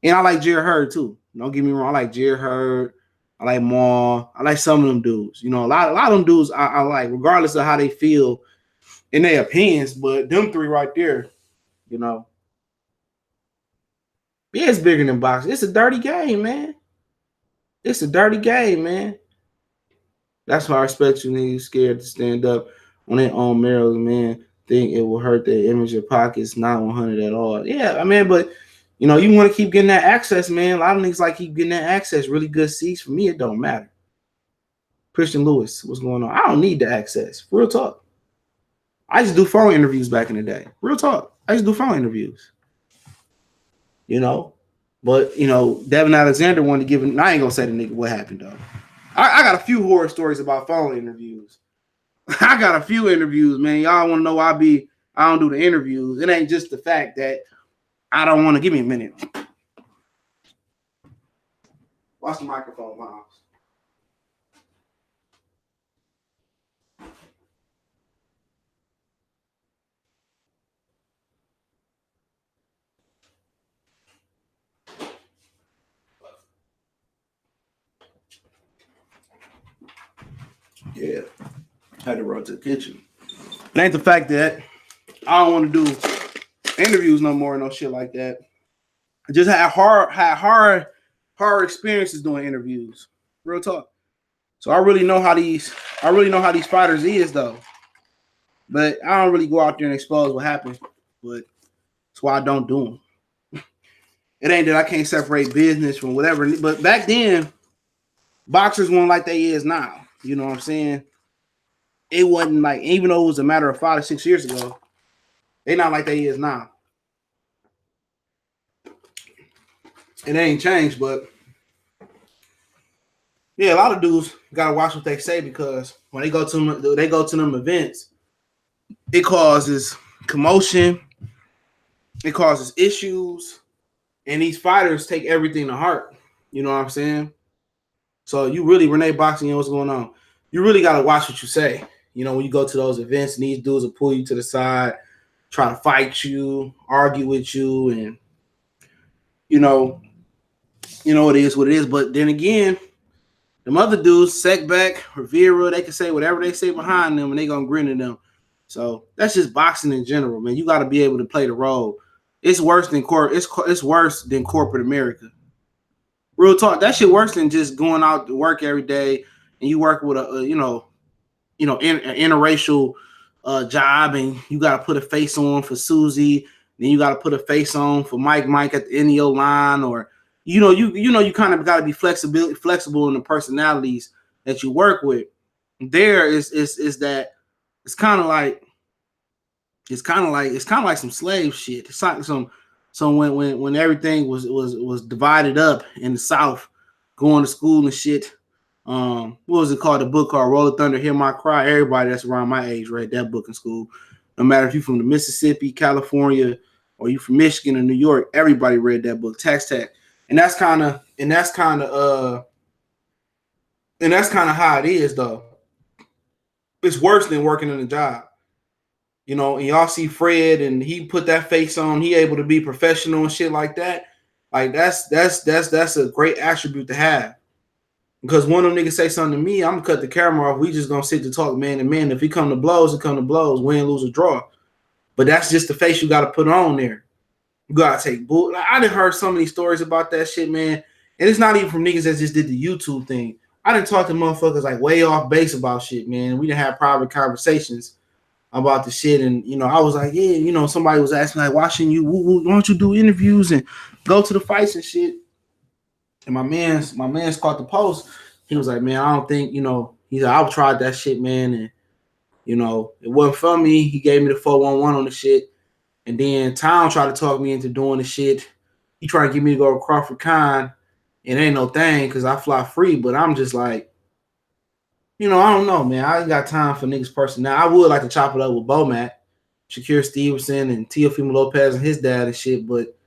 And I like Jarrett Hurd too. Don't get me wrong. I like Jarrett Hurd. I like Maul. I like some of them dudes. You know, a lot of them dudes I like, regardless of how they feel in their opinions. But them 3 right there, you know, yeah, it's bigger than boxing. It's a dirty game, man. It's a dirty game, man. That's why I respect you niggas scared to stand up on their own merits, man. Think it will hurt their image or pockets, not 100 at all. Yeah, I mean, but you know, you want to keep getting that access, man. A lot of niggas like keep getting that access. Really good seats. For me, it don't matter. Christian Lewis, what's going on? I don't need the access. Real talk. I just do phone interviews back in the day. Real talk. I just do phone interviews. You know? But, you know, Devin Alexander wanted to give him. I ain't going to say the nigga what happened, though. I got a few horror stories about phone interviews. I got a few interviews, man. Y'all want to know why I don't do the interviews. It ain't just the fact that I don't want to. Give me a minute. Watch the microphone, Miles. Yeah, had to run to the kitchen. It ain't the fact that I don't want to do interviews no more, no shit like that. I just had hard experiences doing interviews. Real talk. So I really know how these fighters is though. But I don't really go out there and expose what happens. But that's why I don't do them. It ain't that I can't separate business from whatever. But back then, boxers weren't like they is now. You know what I'm saying? It wasn't like, even though it was a matter of 5 to 6 years ago, they not like they is now. It ain't changed, but yeah, a lot of dudes gotta watch what they say because when they go to them events, it causes commotion, it causes issues, and these fighters take everything to heart. You know what I'm saying? So you really, Renee Boxing, you know what's going on. You really gotta watch what you say. You know, when you go to those events and these dudes will pull you to the side, try to fight you, argue with you, and you know it is what it is. But then again, them other dudes, Sekback, Rivera, they can say whatever they say behind them, and they gonna grin at them. So that's just boxing in general, man. You got to be able to play the role. It's worse than It's worse than corporate America. Real talk. That shit worse than just going out to work every day and you work with a interracial job, and you got to put a face on for Susie, then you got to put a face on for Mike at the end of your line, or you kind of got to be flexible in the personalities that you work with. There is that it's kind of like some slave shit. It's like some when everything was divided up in the South, going to school and shit. What was it called? The book called Roll of Thunder, Hear My Cry. Everybody that's around my age read that book in school. No matter if you're from the Mississippi, California, or you from Michigan or New York, everybody read that book, Tax Tech. And that's kind of how it is though. It's worse than working in a job. You know, and y'all see Fred and he put that face on, he able to be professional and shit like that. Like that's a great attribute to have. Because one of them niggas say something to me, I'm gonna cut the camera off. We just gonna sit to talk man to man. If he come to blows, it come to blows. Win, lose, or draw. But that's just the face you gotta put on there. You gotta take bull. Like, I done heard so many stories about that shit, man. And it's not even from niggas that just did the YouTube thing. I done talked to motherfuckers like way off base about shit, man. We done had private conversations about the shit, and I was like, yeah, somebody was asking like, why shouldn't you? Why don't you do interviews and go to the fights and shit? And my man's caught the post. He was like, man, I don't think, he's like, I've tried that shit, man, and it wasn't for me. He gave me the 411 on the shit. And then Town tried to talk me into doing the shit. He tried to get me to go to Crawford Con. It ain't no thing because I fly free, but I'm just like, I don't know, man. I ain't got time for niggas person. Now, I would like to chop it up with Bomac, Shakir Stevenson, and Teofimo Lopez and his dad and shit, but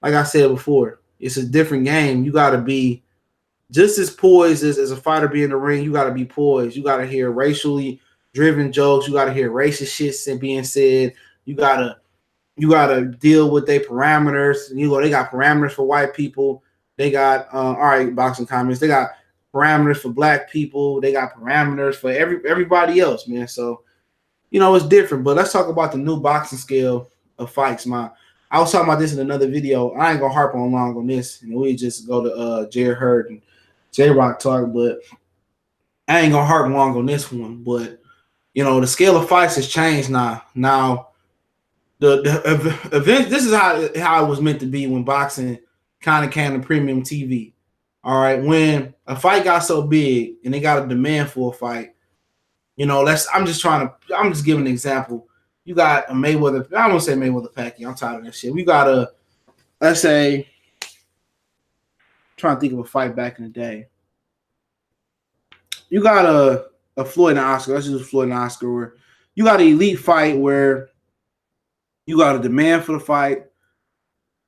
like I said before, it's a different game. You got to be just as poised as a fighter be in the ring. You got to be poised. You got to hear racially driven jokes. You got to hear racist shit being said. You gotta deal with their parameters. They got parameters for white people. They got all right, boxing comments. They got parameters for black people. They got parameters for everybody else, man. So it's different. But let's talk about the new boxing scale of fights, man. I was talking about this in another video. I ain't gonna harp on long on this, and we just go to Hurd and J.Rock talk, but I ain't gonna harp long on this one. But the scale of fights has changed now. Now the event. This is how it was meant to be when boxing kind of came to premium TV. All right, when a fight got so big and they got a demand for a fight, I'm just giving an example. You got a Mayweather. I don't want to say Mayweather Pacquiao. I'm tired of that shit. We got let's say, trying to think of a fight back in the day. You got a Floyd and Oscar. Let's just Floyd and Oscar. Where you got an elite fight where you got a demand for the fight.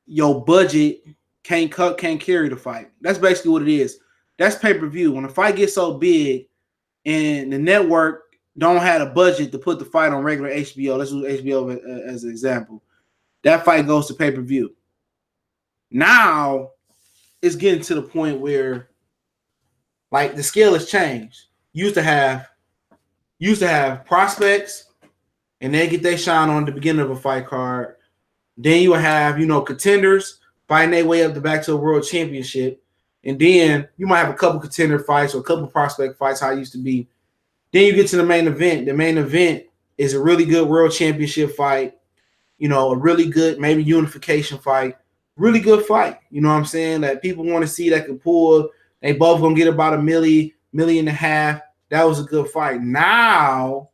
Your budget can't carry the fight. That's basically what it is. That's pay-per-view. When a fight gets so big and the network don't have a budget to put the fight on regular HBO. Let's use HBO as an example. That fight goes to pay-per-view. Now it's getting to the point where like the scale has changed. Used to have prospects and they get their shine on the beginning of a fight card. Then you have, contenders fighting their way up the back to a world championship. And then you might have a couple contender fights or a couple prospect fights, how it used to be. Then you get to the main event. The main event is a really good world championship fight, a really good maybe unification fight, really good fight. You know what I'm saying? That people want to see that can pull. They both going to get about $1.5 million. That was a good fight. Now,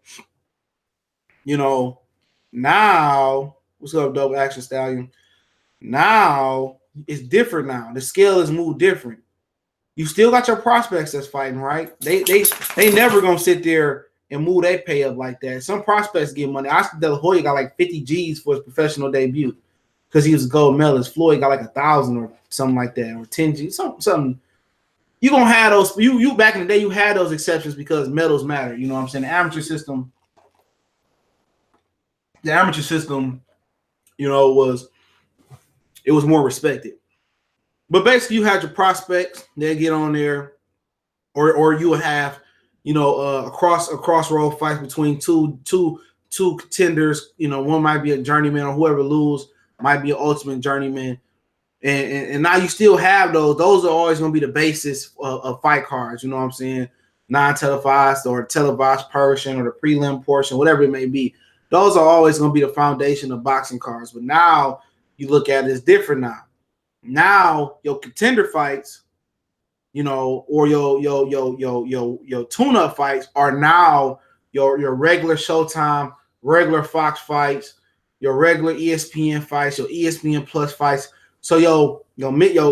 what's up, Double Action Stallion? Now, it's different now. The scale is moved different. You still got your prospects that's fighting, right? They never gonna sit there and move their pay up like that. Some prospects get money. Oscar De La Hoya got like 50 G's for his professional debut because he was a gold medalist. Floyd got like 1,000 or something like that, or 10 G's, something. You gonna have those. You back in the day, you had those exceptions because medals matter. You know what I'm saying? The amateur system, it was more respected. But basically, you had your prospects. They get on there, or you would have, a crossroad fight between two contenders. One might be a journeyman, or whoever lose might be an ultimate journeyman. And now you still have those. Those are always going to be the basis of fight cards. You know what I'm saying? Non-televised or televised portion or the prelim portion, whatever it may be. Those are always going to be the foundation of boxing cards. But now you look at it, it's different now. Now your contender fights, or your tune-up fights are now your regular Showtime, regular Fox fights, your regular ESPN fights, your ESPN Plus fights. So your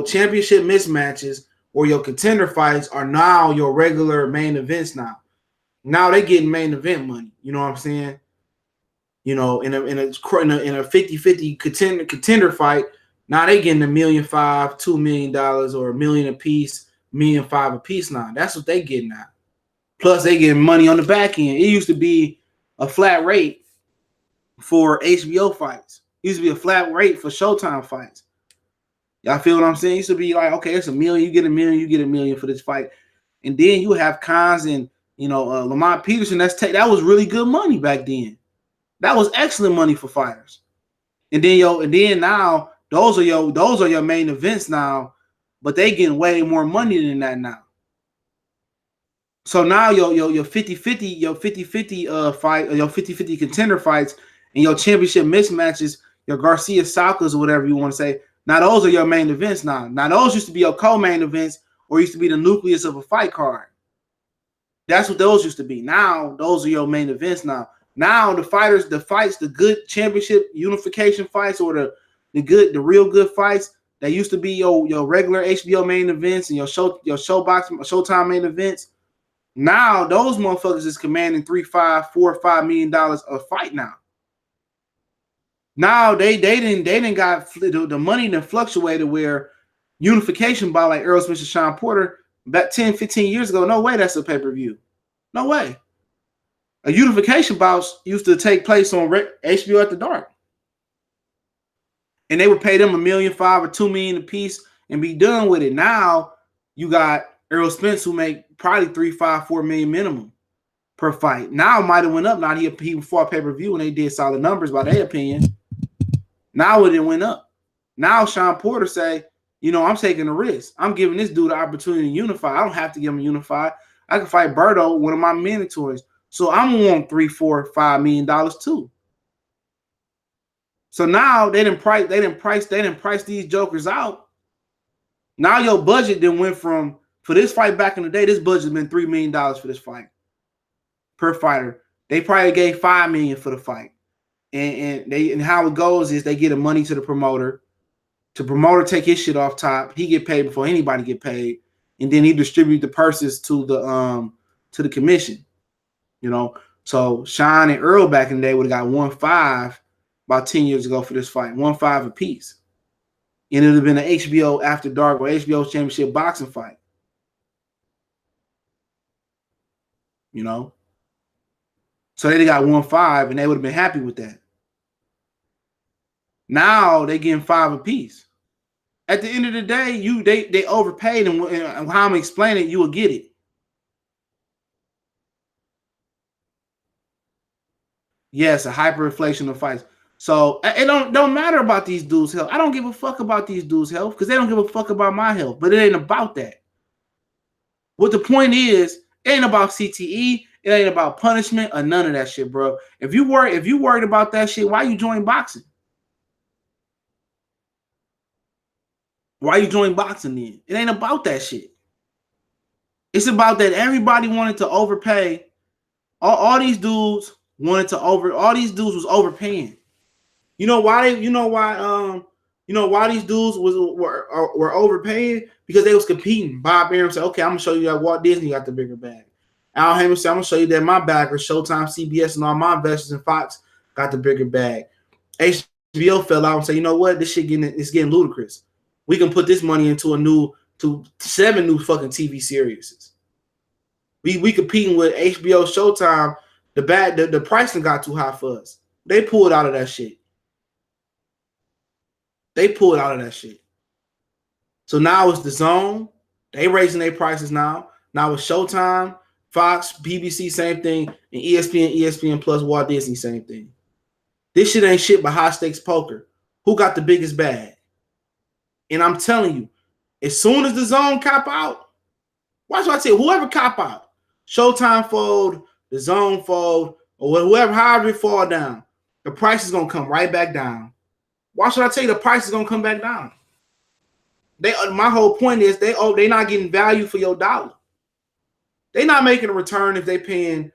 championship mismatches or your contender fights are now your regular main events now. Now they getting main event money. You know what I'm saying? In a 50-50 contender fight. Now they getting $1.5 million, $2 million, or $1 million a piece, $1.5 million a piece. Now that's what they getting now. Plus they getting money on the back end. It used to be a flat rate for HBO fights. It used to be a flat rate for Showtime fights. Y'all feel what I'm saying? It used to be like, okay, it's $1 million, you get $1 million, you get $1 million for this fight. And then you have Khans and Lamont Peterson. That was really good money back then. That was excellent money for fighters. And then now those are your main events now, but they getting way more money than that now. So now your 50-50 fight, your 50-50 contender fights, and your championship mismatches, your Garcia Salkas or whatever you want to say. Now those are your main events now. Now those used to be your co-main events or used to be the nucleus of a fight card. That's what those used to be. Now those are your main events now. Now the good championship unification fights or the real good fights that used to be your regular HBO main events and your Showtime main events. Now those motherfuckers is commanding $3, $5, $4, $5 million a fight now. Now they didn't got the money that fluctuated where unification bout like Errol Spence and Sean Porter back 10, 15 years ago. No way that's a pay-per-view. No way. A unification bout used to take place on HBO at the dark. And they would pay them $1.5 million or $2 million a piece and be done with it. Now you got Errol Spence who make probably $3, $5, $4 million minimum per fight. Now it might have went up. Now he fought pay-per-view and they did solid numbers by their opinion. Now it went up. Now Sean Porter say, I'm taking a risk. I'm giving this dude the opportunity to unify. I don't have to give him a unify. I can fight Berto, one of my mandatories. So I'm gonna want $3, $4, $5 million too. So now they didn't price these jokers out. Now your budget then went from for this fight back in the day. This budget's been $3 million for this fight per fighter. They probably gave $5 million for the fight, and how it goes is they get the money to the promoter. The promoter take his shit off top. He get paid before anybody get paid, and then he distribute the purses to the commission. So Sean and Earl back in the day would have got 1.5 about 10 years ago for this fight, 1.5 apiece. And it would have been an HBO After Dark or HBO Championship boxing fight. So they got 1.5 and they would have been happy with that. Now they getting 5 apiece. At the end of the day, they overpaid, and how I'm explaining it, you will get it. Yes, a hyperinflation of fights. So it don't matter about these dudes' health. I don't give a fuck about these dudes' health because they don't give a fuck about my health. But it ain't about that. What the point is, it ain't about CTE. It ain't about punishment or none of that shit, bro. If you worried about that shit, why you join boxing? Why you join boxing then? It ain't about that shit. It's about that everybody wanted to overpay. All these dudes wanted to all these dudes was overpaying. You know why these dudes were overpaying? Because they was competing. Bob Arum said, okay, I'm gonna show you that Walt Disney got the bigger bag. Al Heyman said, I'm gonna show you that my backers, Showtime, CBS, and all my investors in Fox got the bigger bag. HBO fell out and said, you know what? This shit getting ludicrous. We can put this money into 7 new fucking TV series. We competing with HBO, Showtime. The pricing got too high for us. They pulled out of that shit. So now it's the Zone. They raising their prices now. Now it's Showtime, Fox, BBC, same thing, and ESPN Plus, Walt Disney, same thing. This shit ain't shit but high stakes poker. Who got the biggest bag? And I'm telling you, as soon as the Zone cop out, watch what I say. Whoever cop out, Showtime fold, the Zone fold, or whoever, however it fall down, the price is gonna come right back down. Watch what I tell you. The price is gonna come back down. My whole point is they not getting value for your dollar. They not making a return if they paying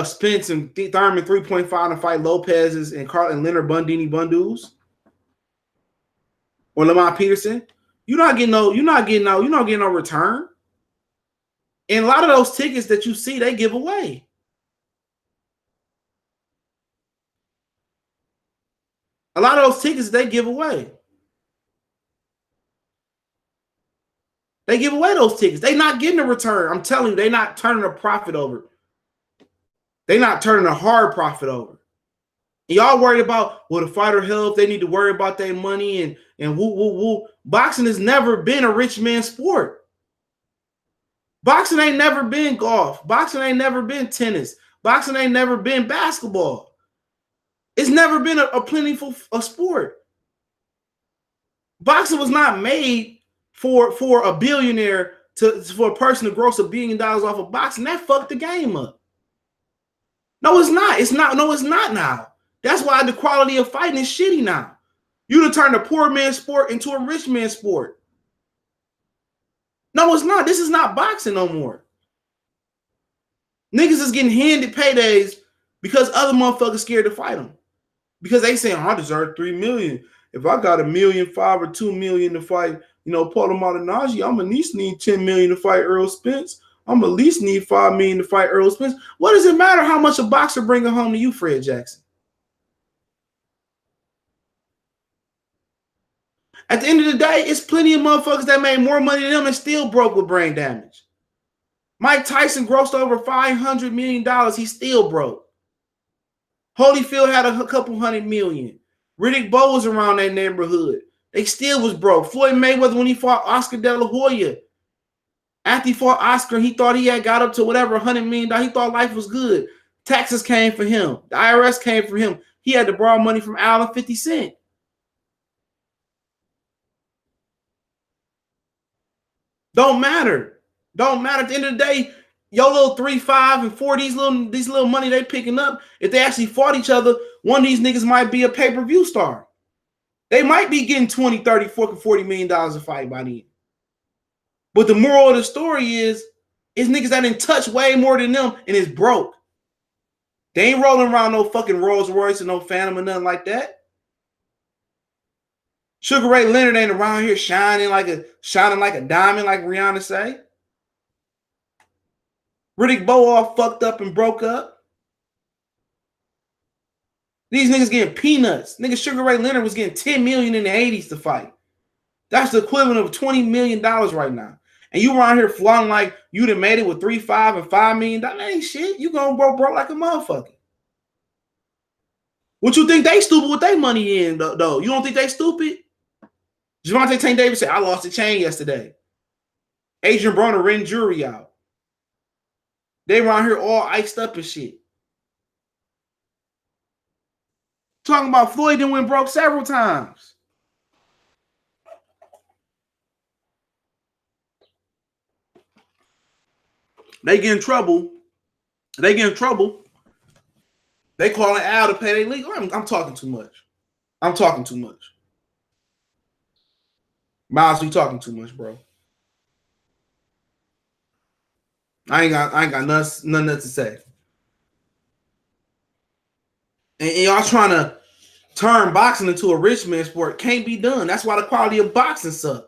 Spence and Thurman 3.5 to fight Lopez's and Leonard Bundini Bundus or Lamont Peterson. You're not getting no return. And a lot of those tickets that you see, they give away. A lot of those tickets they give away. They give away those tickets. They not getting a return. I'm telling you, they not turning a profit over. They not turning a hard profit over. And y'all worried about the fighter health. They need to worry about their money and woo. Boxing has never been a rich man sport. Boxing ain't never been golf. Boxing ain't never been tennis. Boxing ain't never been basketball. It's never been a plentiful sport. Boxing was not made for a billionaire for a person to gross $1 billion off of boxing. That fucked the game up. No, it's not. It's not. No, it's not now. That's why the quality of fighting is shitty now. You done turned a poor man's sport into a rich man's sport. No, it's not. This is not boxing no more. Niggas is getting handed paydays because other motherfuckers scared to fight them. Because they saying, I deserve $3 million. If I got $1.5 million or $2 million to fight, Paulo Malignaggi, I'm at least need $10 million to fight Earl Spence. I'm at least need $5 million to fight Earl Spence. What does it matter how much a boxer bringing home to you, Fred Jackson? At the end of the day, it's plenty of motherfuckers that made more money than them and still broke with brain damage. Mike Tyson grossed over $500 million. He still broke. Holyfield had a couple $100 million. Riddick Bowe was around that neighborhood. They still was broke. Floyd Mayweather, when he fought Oscar De La Hoya, after he fought Oscar, he thought he had got up to whatever $100 million. He thought life was good. Taxes came for him. The IRS came for him. He had to borrow money from Al and 50 Cent. Don't matter. Don't matter. At the end of the day, your little 3, 5, and 4, these little money they picking up, if they actually fought each other, one of these niggas might be a pay-per-view star. They might be getting 20, 30, 40 million dollars a fight by then. But the moral of the story is niggas that didn't touch way more than them and is broke. They ain't rolling around no fucking Rolls Royce and no Phantom or nothing like that. Sugar Ray Leonard ain't around here shining like a diamond, like Rihanna say. Riddick Bowe all fucked up and broke up. These niggas getting peanuts. Nigga, Sugar Ray Leonard was getting $10 million in the 80s to fight. That's the equivalent of $20 million right now. And you around here flaunting like you done made it with 3, 5, and $5 million. That ain't shit. You gonna broke like a motherfucker. What you think they stupid with their money in, though? You don't think they stupid? Gervonta Tank Davis said, I lost the chain yesterday. Adrian Broner renting jewelry out. They around here all iced up and shit. Talking about Floyd done went broke several times. They get in trouble. They calling Al to pay their legal. I'm talking too much. Miles, we talking too much, bro. I ain't got nothing to say. And y'all trying to turn boxing into a rich man sport. Can't be done. That's why the quality of boxing sucks.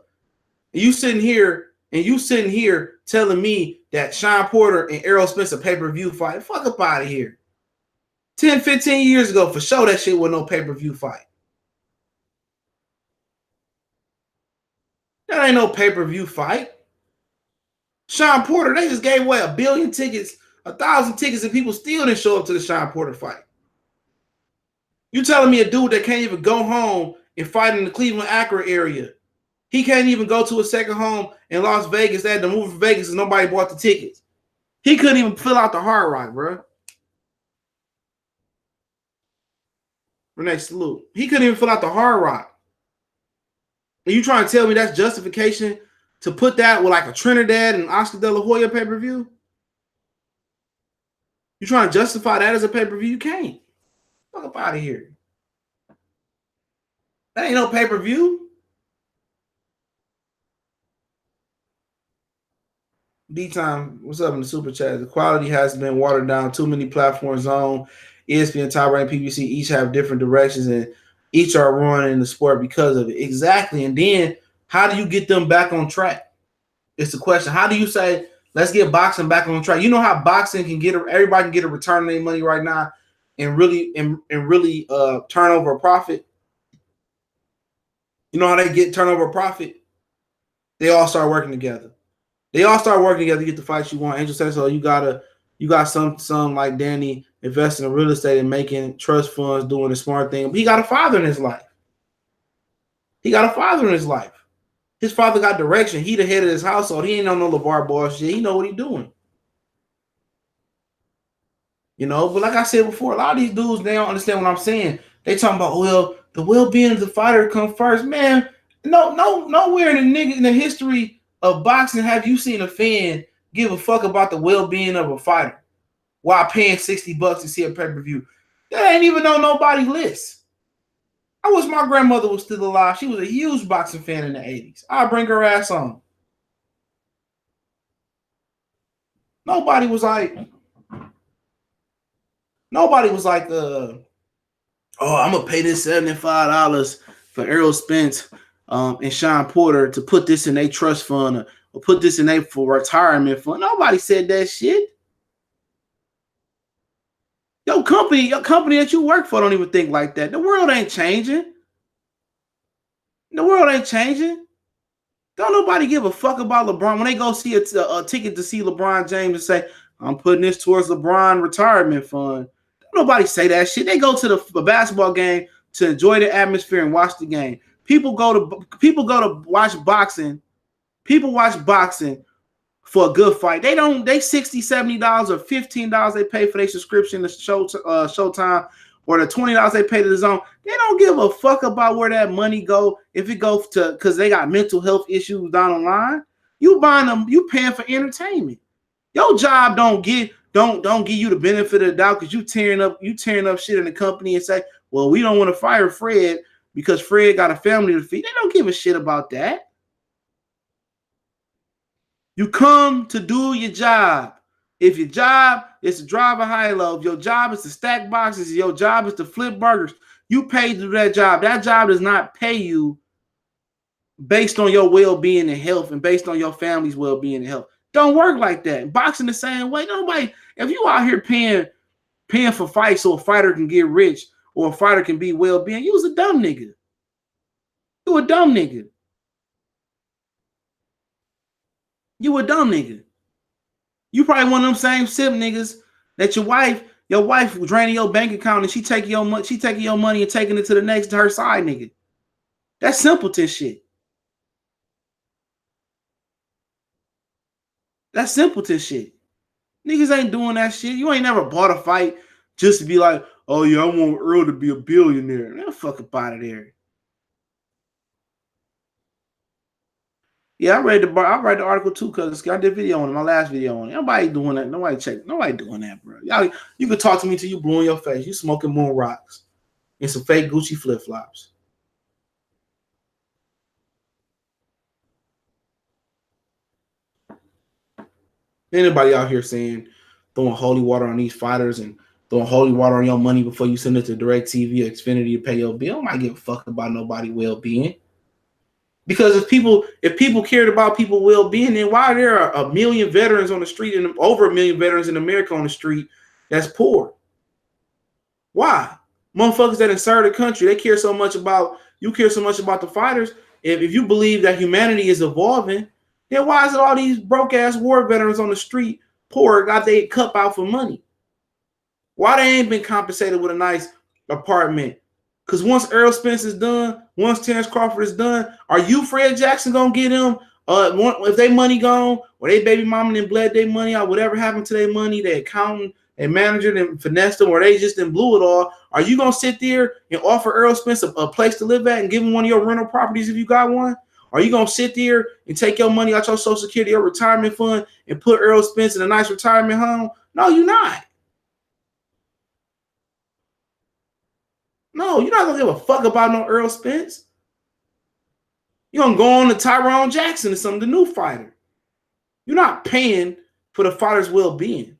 And you sitting here telling me that Sean Porter and Errol Spence a pay-per-view fight. Fuck up out of here. 10, 15 years ago, for sure, that shit was no pay-per-view fight. That ain't no pay-per-view fight. Sean Porter, they just gave away 1 billion tickets, 1,000 tickets, and people still didn't show up to the Sean Porter fight. You telling me a dude that can't even go home and fight in the Cleveland Acura area, he can't even go to a second home in Las Vegas. They had to move from Vegas and nobody bought the tickets. He couldn't even fill out the Hard Rock, bro. Renee, salute. He couldn't even fill out the Hard Rock. And you trying to tell me that's justification to put that with like a Trinidad and Oscar De La Hoya pay-per-view? You trying to justify that as a pay-per-view? You can't. Fuck up out of here. That ain't no pay-per-view. D-Time, what's up in the super chat? The quality has been watered down. Too many platforms on ESPN, Top Rank, PBC, each have different directions and each are ruining the sport because of it. Exactly. And then how do you get them back on track? It's the question. How do you say, let's get boxing back on track? You know how boxing can everybody can get a return on their money right now and really turn over a profit? You know how they get turnover a profit? They all start working together. They all start working together to get the fights you want. Angel says, so you got some like Danny investing in real estate and making trust funds, doing the smart thing. But he got a father in his life. His father got direction. He the head of his household. He ain't on no LeVar Ball shit. He know what he doing. You know, but like I said before, a lot of these dudes, they don't understand what I'm saying. They talking about, well, the well-being of the fighter come first. Man, nowhere in the history of boxing have you seen a fan give a fuck about the well-being of a fighter while paying $60 to see a pay-per-view. That ain't even on nobody's list. I wish my grandmother was still alive. She was a huge boxing fan in the 80s. I'll bring her ass on. Nobody was like, oh, I'm gonna pay this $75 for Errol Spence and Sean Porter to put this in their trust fund or put this in their for retirement fund. Nobody said that shit. Your company that you work for don't even think like that. The world ain't changing. The world ain't changing. Don't nobody give a fuck about LeBron. When they go see a ticket to see LeBron James and say, I'm putting this towards LeBron retirement fund. Don't nobody say that shit. They go to the basketball game to enjoy the atmosphere and watch the game. People go to watch boxing. People watch boxing for a good fight. They $60, $70 or $15 they pay for their subscription to Showtime, or the $20 they pay to the Zone. They don't give a fuck about where that money go. If it goes to because they got mental health issues down the line, you buying them, you paying for entertainment. Your job don't give you the benefit of the doubt because you tearing up shit in the company and say, well, we don't want to fire Fred because Fred got a family to feed. They don't give a shit about that. You come to do your job. If your job is to drive a high-low, if your job is to stack boxes, if your job is to flip burgers, you pay to do that job. That job does not pay you based on your well-being and health and based on your family's well-being and health. Don't work like that. Boxing the same way. Nobody, if you out here paying for fights so a fighter can get rich or a fighter can be well-being, you was a dumb nigga. You a dumb nigga. You a dumb nigga. You probably one of them same sip niggas that your wife draining your bank account and she taking your money and taking it to the next to her side nigga. That's simpleton shit. That's simpleton shit. Niggas ain't doing that shit. You ain't never bought a fight just to be like, oh yeah, I want Earl to be a billionaire. Man, fuck up out of there. Yeah, I read the article too because I did video on it, my last video on it. Nobody doing that. Nobody doing that, bro. Y'all, you could talk to me till you blue in your face. You smoking moon rocks and some fake Gucci flip flops. Anybody out here saying throwing holy water on these fighters and throwing holy water on your money before you send it to DirecTV or Xfinity to pay your bill? I might give a fuck about nobody well-being. Because if people cared about people's well-being, then why are there a million veterans on the street and over a million veterans in America on the street that's poor? Why? Motherfuckers that serve the country, they care so much about the fighters. If you believe that humanity is evolving, then why is it all these broke ass war veterans on the street poor got they cup out for money? Why they ain't been compensated with a nice apartment? Because once Errol Spence is done, once Terrence Crawford is done, are you Fred Jackson gonna get them? If they money gone, or they baby mama and bled their money out, whatever happened to their money, their accountant, their manager, and finessed them, or they just didn't blew it all. Are you gonna sit there and offer Errol Spence a place to live at and give him one of your rental properties if you got one? Are you gonna sit there and take your money out your Social Security, your retirement fund, and put Errol Spence in a nice retirement home? No, you're not. No, you're not gonna give a fuck about no Errol Spence. You're gonna go on to Tyrone Jackson or the new fighter. You're not paying for the fighter's well-being.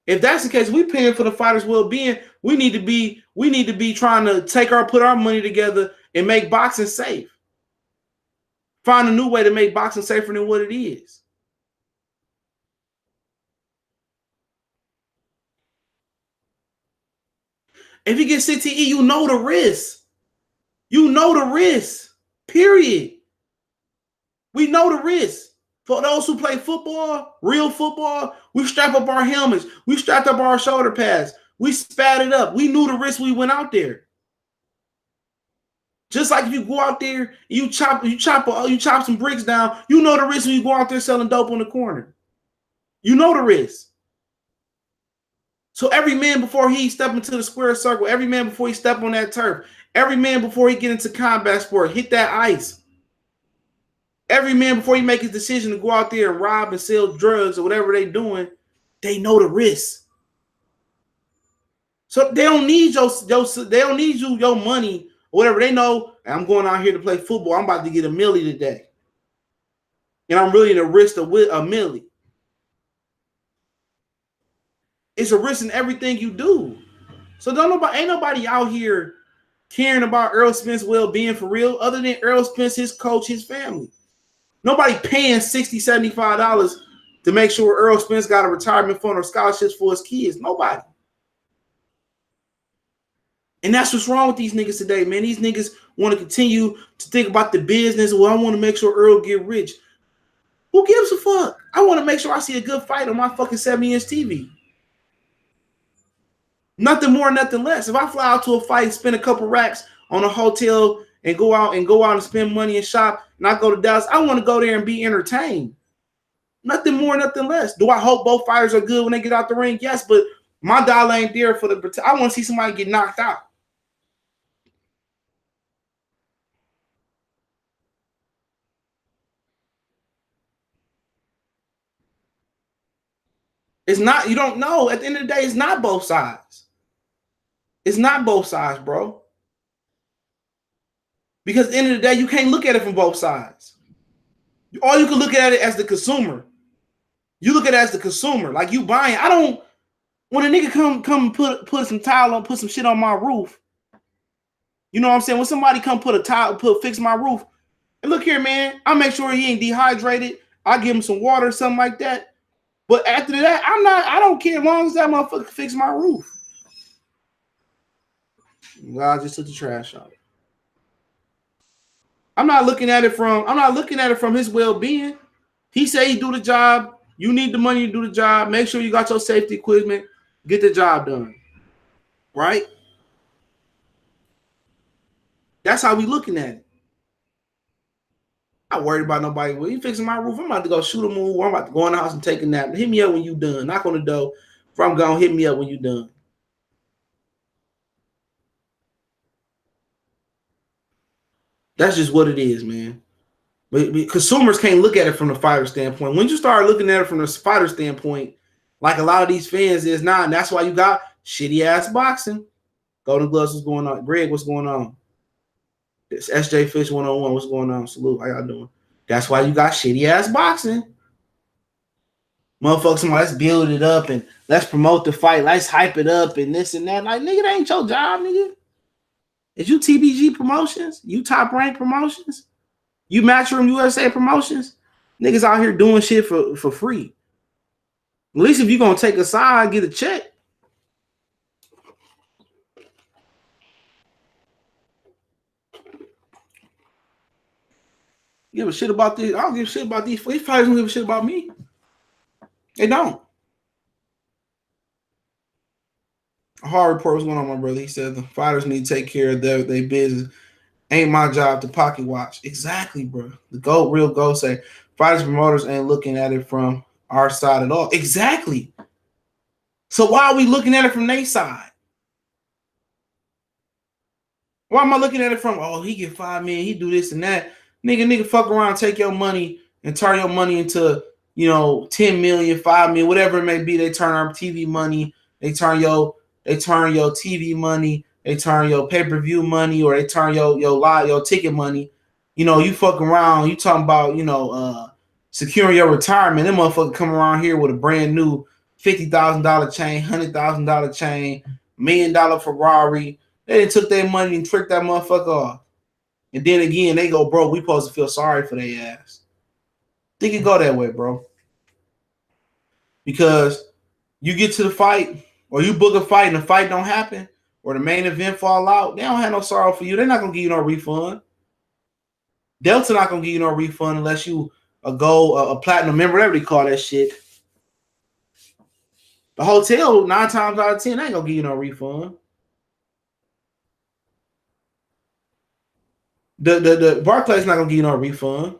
If that's the case, we paying for the fighter's well-being. We need to be trying to put our money together and make boxing safe. Find a new way to make boxing safer than what it is. If you get CTE, you know the risk. You know the risk. Period. We know the risk. For those who play football, real football, we strap up our helmets. We strapped up our shoulder pads. We spat it up. We knew the risk we went out there. Just like if you go out there, you chop some bricks down, you know the risk when you go out there selling dope on the corner. You know the risk. So every man before he step into the square circle, every man before he step on that turf, every man before he get into combat sport, hit that ice. Every man before he make his decision to go out there and rob and sell drugs or whatever they doing, they know the risk. So they don't need your money or whatever. They know I'm going out here to play football. I'm about to get a milli today. And I'm really to risk a milli. It's a risk in everything you do. So ain't nobody out here caring about Earl Spence well-being for real, other than Earl Spence, his coach, his family. Nobody paying $60, $75 to make sure Earl Spence got a retirement fund or scholarships for his kids. Nobody. And that's what's wrong with these niggas today, man. These niggas want to continue to think about the business. Well, I want to make sure Earl get rich. Who gives a fuck? I want to make sure I see a good fight on my fucking 70-inch TV. Nothing more, nothing less. If I fly out to a fight, spend a couple racks on a hotel and go out and spend money and shop, and I go to Dallas, I want to go there and be entertained. Nothing more, nothing less. Do I hope both fighters are good when they get out the ring? Yes, but my dollar ain't there for the. I want to see somebody get knocked out. It's not, you don't know. At the end of the day, it's not both sides. It's not both sides, bro. Because at the end of the day, you can't look at it from both sides. Or you can look at it as the consumer. You look at it as the consumer. Like you buying. When a nigga come put some tile on, put some shit on my roof. You know what I'm saying? When somebody come fix my roof. And look here, man. I make sure he ain't dehydrated. I give him some water or something like that. But after that, I don't care as long as that motherfucker fix my roof. God just took the trash out. I'm not looking at it from his well-being. He say he do the job. You need the money to do the job. Make sure you got your safety equipment. Get the job done. Right? That's how we looking at it. I'm not worried about nobody. Well, you fixing my roof? I'm about to go shoot a move. I'm about to go in the house and take a nap. Hit me up when you done. Knock on the door. If I'm gone, hit me up when you done. That's just what it is, man. But consumers can't look at it from the fighter standpoint. When you start looking at it from the fighter standpoint, like a lot of these fans is not, and that's why you got shitty ass boxing. Golden Gloves, what's going on? Greg, what's going on? It's SJ Fish 101. What's going on? Salute. How y'all doing? That's why you got shitty ass boxing. Motherfuckers, let's build it up and let's promote the fight. Let's hype it up and this and that. Like, nigga, that ain't your job, nigga. Is you TBG Promotions? You Top Rank Promotions? You Matchroom USA Promotions? Niggas out here doing shit for free. At least if you're going to take a side, get a check. Give a shit about this. I don't give a shit about these fighters. Don't give a shit about me. They don't. A hard report was going on, my brother. He said the fighters need to take care of their business. Ain't my job to pocket watch. Exactly, bro. The real goal say fighters promoters ain't looking at it from our side at all. Exactly. So why are we looking at it from their side? Why am I looking at it from, oh, he get $5 million, he do this and that. Nigga, fuck around, take your money and turn your money into, 10 million, 5 million, whatever it may be. They turn our TV money, they turn your TV money, they turn your pay-per-view money, or they turn your ticket money. You fuck around, you talking about, securing your retirement. Them motherfucker come around here with a brand new $50,000 chain, $100,000 chain, $1 million Ferrari. They took their money and tricked that motherfucker off. And then again, they go, bro, we supposed to feel sorry for their ass. Think it go that way, bro. Because you get to the fight, or you book a fight and the fight don't happen, or the main event fall out, they don't have no sorrow for you. They're not going to give you no refund. Delta not going to give you no refund unless you a platinum member, whatever they call that shit. The hotel, 9 times out of 10, they ain't going to give you no refund. The Barclays not gonna give you no refund.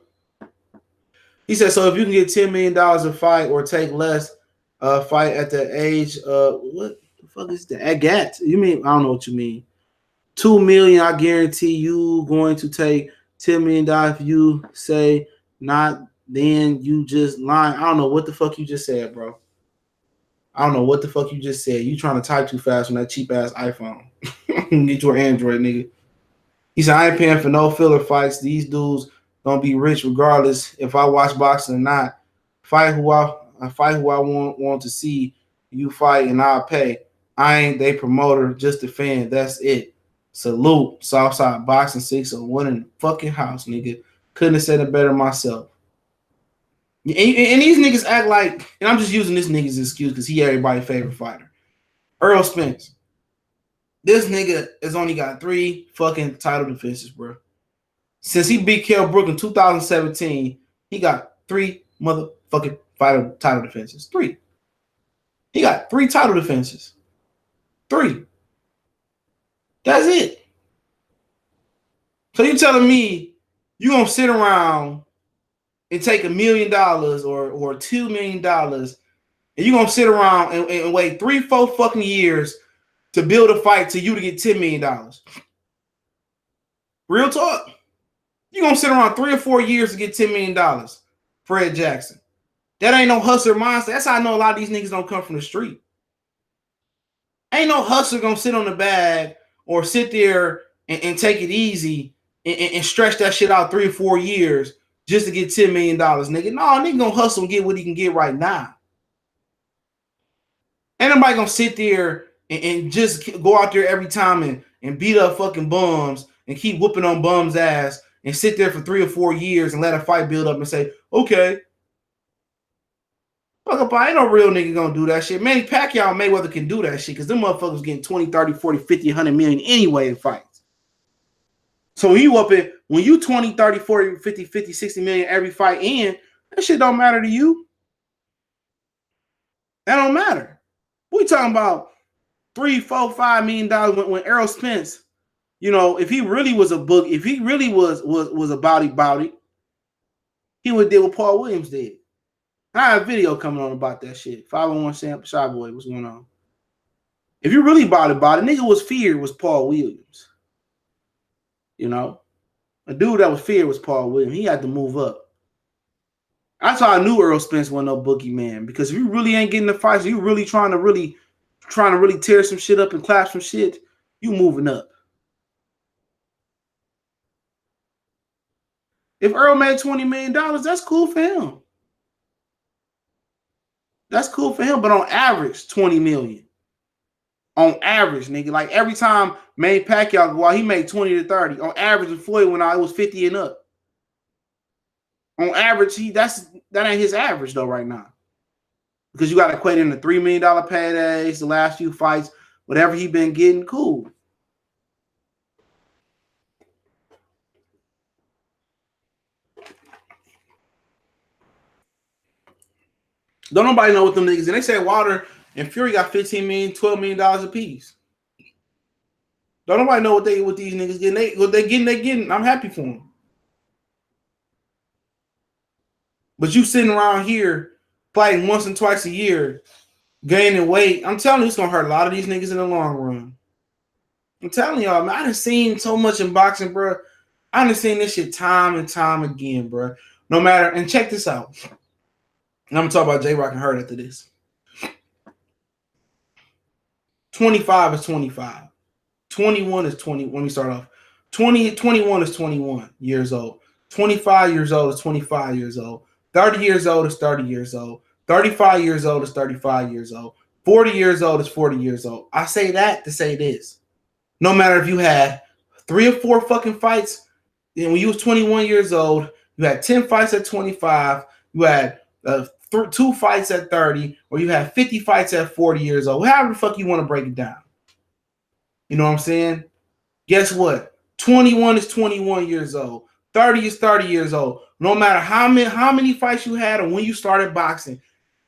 He said, so if you can get $10 million a fight or take less fight at the age what the fuck is that? Agat? You mean I don't know what you mean. 2 million, I guarantee you going to take $10 million if you say not, then you just lying. I don't know what the fuck you just said, bro. I don't know what the fuck you just said. You trying to type too fast on that cheap ass iPhone. Get your Android, nigga. He said, I ain't paying for no filler fights. These dudes gonna be rich regardless if I watch boxing or not. Fight who I want to see you fight and I'll pay. I ain't they promoter, just a fan. That's it. Salute. Southside Boxing 601 in the fucking house, nigga. Couldn't have said it better myself. And these niggas act like, and I'm just using this nigga's excuse because he everybody's favorite fighter. Errol Spence. This nigga has only got 3 fucking title defenses, bro. Since he beat Kell Brook in 2017, he got 3 motherfucking title defenses. 3. He got 3 title defenses. 3. That's it. So you telling me you gonna sit around and take $1 million or $2 million, and you gonna sit around and wait 3-4 fucking years to build a fight to you to get $10 million? Real talk. You gonna sit around 3 or 4 years to get $10 million, Fred Jackson. That ain't no hustler mindset. That's how I know a lot of these niggas don't come from the street. Ain't no hustler gonna sit on the bag or sit there and take it easy and stretch that shit out 3 or 4 years just to get $10 million, nigga. No, nigga gonna hustle and get what he can get right now. Ain't nobody gonna sit there and just go out there every time and beat up fucking bums and keep whooping on bums' ass and sit there for 3 or 4 years and let a fight build up and say, okay. Fuck up, ain't no real nigga gonna do that shit. Manny Pacquiao and Mayweather can do that shit because them motherfuckers getting 20, 30, 40, 50, 100 million anyway in fights. So when you 20, 30, 40, 50, 50, 60 million every fight in, that shit don't matter to you. That don't matter. We talking about $3, $4, $5 million when Errol Spence, you know, if he really was a book, if he really was a body, he would do what Paul Williams did. I have a video coming on about that shit. 501 Sam Shy Boy, what's going on? If you really body, nigga was feared was Paul Williams. You know, a dude that was feared was Paul Williams. He had to move up. That's how I knew Errol Spence wasn't no bookie man, because if you really ain't getting the fights, you really trying to tear some shit up and clap some shit, you moving up. If Earl made $20 million, that's cool for him. That's cool for him, but on average, 20 million. On average, nigga. Like every time Manny Pacquiao go out, he made 20 to 30. On average, when Floyd went out, it was 50 and up. On average, that ain't his average though right now. Because you got to equate in the $3 million paydays, the last few fights, whatever he been getting, cool. Don't nobody know what them niggas. And they say Wilder and Fury got $15 million, $12 million a piece. Don't nobody know what these niggas getting. They getting. I'm happy for them. But you sitting around here fighting once and twice a year, gaining weight. I'm telling you, it's gonna hurt a lot of these niggas in the long run. I'm telling y'all, man, I done seen so much in boxing, bro. I done seen this shit time and time again, bro. No matter, and check this out. And I'm gonna talk about J.Rock and Hurd after this. 25 is 25. 21 is 20. Let me start off. 21 is 21 years old. 25 years old is 25 years old. 30 years old is 30 years old. 35 years old is 35 years old. 40 years old is 40 years old. I say that to say this. No matter if you had 3 or 4 fucking fights, and when you was 21 years old, you had 10 fights at 25, you had 2 fights at 30, or you had 50 fights at 40 years old. However the fuck you want to break it down. You know what I'm saying? Guess what? 21 is 21 years old. 30 is 30 years old. No matter how many fights you had or when you started boxing,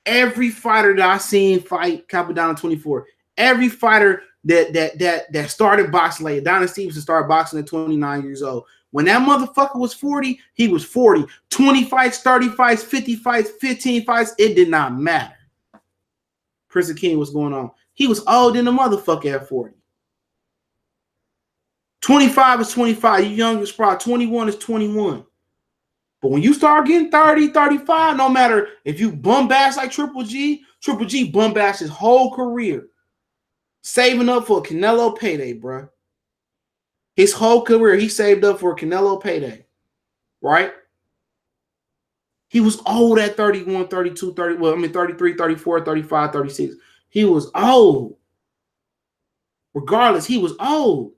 every fighter that I seen fight Capodown 24, every fighter that started boxing late, Adonis Stevenson started boxing at 29 years old. When that motherfucker was 40, he was 40. 20 fights, 30 fights, 50 fights, 15 fights, it did not matter. Prince King, what's going on? He was old than the motherfucker at 40. 25 is 25. You youngest probably 21 is 21. But when you start getting 30, 35, no matter if you bum bash like Triple G bum bashed his whole career. Saving up for a Canelo payday, bro. His whole career, he saved up for a Canelo payday. Right? He was old at 31, 32, 30, 33, 34, 35, 36. He was old. Regardless, he was old.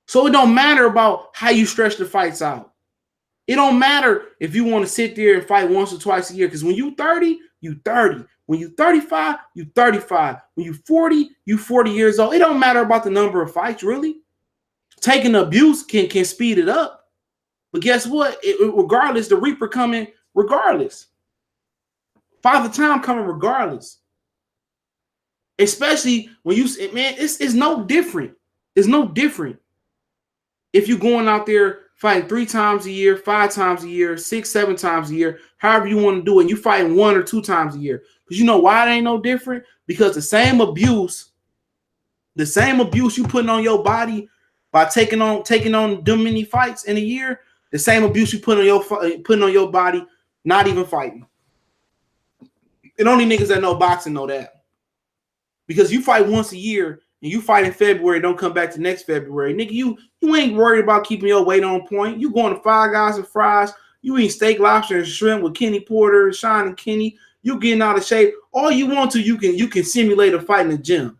So it don't matter about how you stretch the fights out. It don't matter if you want to sit there and fight once or twice a year, because when you 30, you 30. When you 35, you 35. When you 40, you 40 years old. It don't matter about the number of fights, really. Taking abuse can speed it up. But guess what? Regardless, the Reaper coming regardless. Father Time coming regardless. Especially when you, man, it's no different. It's no different. If you're going out there fighting 3 times a year, 5 times a year, 6, 7 times a year, however you want to do it, and you fighting 1 or 2 times a year. Because you know why it ain't no different? Because the same abuse you putting on your body by taking on them many fights in a year, the same abuse you putting on your body not even fighting. And only niggas that know boxing know that. Because you fight once a year and you fight in February, don't come back to next February. Nigga, you ain't worried about keeping your weight on point. You going to Five Guys and fries. You eat steak, lobster, and shrimp with Kenny Porter, Sean and Kenny. You getting out of shape. All you want to, you can simulate a fight in the gym.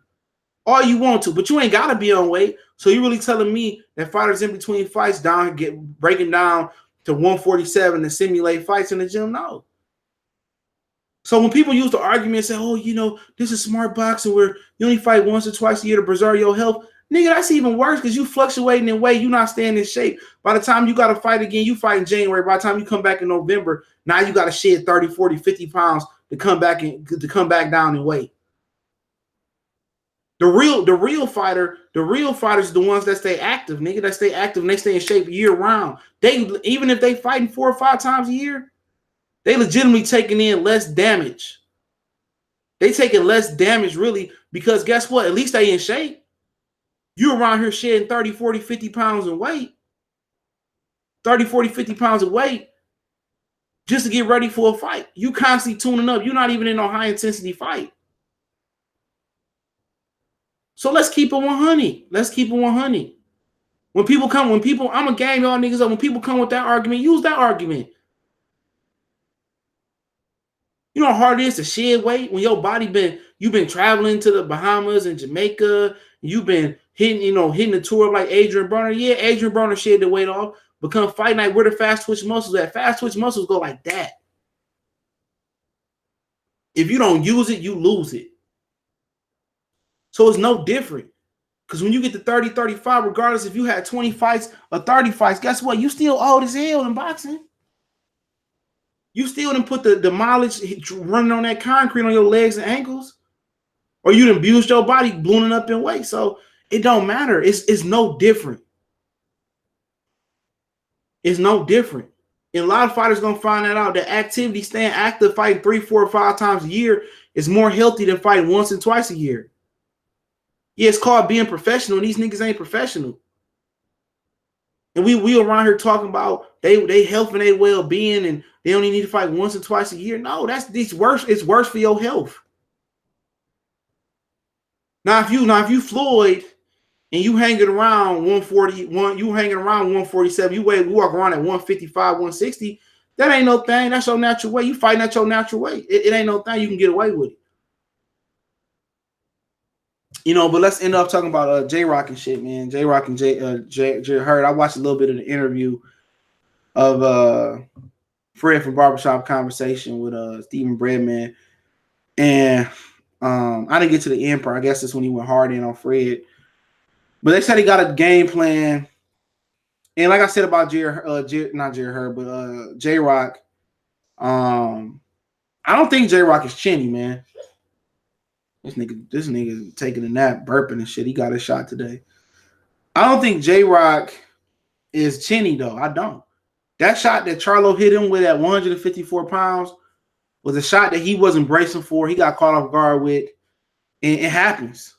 All you want to, but you ain't got to be on weight. So you really telling me that fighters in between fights breaking down to 147 to simulate fights in the gym? No. So when people use the argument and say, oh, this is smart boxing where you only fight once or twice a year to preserve your health, nigga, that's even worse because you fluctuating in weight. You not staying in shape. By the time you got to fight again, you fight in January. By the time you come back in November, now you got to shed 30, 40, 50 pounds to come back down in weight. The real fighters, the ones that stay active, nigga, that stay active and they stay in shape year round. Even if they fighting 4 or 5 times a year, they legitimately taking in less damage. They taking less damage, really, because guess what? At least they in shape. You around here shedding 30, 40, 50 pounds in weight. 30, 40, 50 pounds of weight just to get ready for a fight. You constantly tuning up. You're not even in no high-intensity fight. So let's keep it 100. Let's keep it 100. I'm going to gang y'all niggas up. When people come with that argument, use that argument. You know how hard it is to shed weight when your body you've been traveling to the Bahamas and Jamaica. You've been hitting the tour like Adrian Broner. Yeah, Adrian Broner shed the weight off. But come fight night, where the fast twitch muscles at? Fast twitch muscles go like that. If you don't use it, you lose it. So it's no different. Because when you get to 30, 35, regardless if you had 20 fights or 30 fights, guess what? You still old as hell in boxing. You still didn't put the mileage running on that concrete on your legs and ankles. Or you done abused your body, ballooning up in weight. So it don't matter. It's no different. It's no different. And a lot of fighters going to find that out. That activity, staying active, fighting 3, 4, 5 times a year is more healthy than fighting once and twice a year. Yeah, it's called being professional. And these niggas ain't professional. And we around here talking about they health and their well-being and they only need to fight once or twice a year. No, it's worse. It's worse for your health. Now, if you Floyd and you hanging around 141, you hanging around 147, you walk around at 155, 160, that ain't no thing. That's your natural weight. You fighting at your natural weight. It ain't no thing. You can get away with it. But let's end up talking about J.Rock and shit, man. J.Rock and Hurd. I watched a little bit of the interview of Fred from Barbershop Conversation with Stephen Breadman. And I didn't get to the end part. I guess that's when he went hard in on Fred. But they said he got a game plan. And like I said about J.Rock, I don't think J.Rock is chinny, man. This nigga taking a nap, burping and shit. He got a shot today. I don't think J.Rock is chinny though. I don't. That shot that Charlo hit him with at 154 pounds was a shot that he wasn't bracing for. He got caught off guard with, and it happens.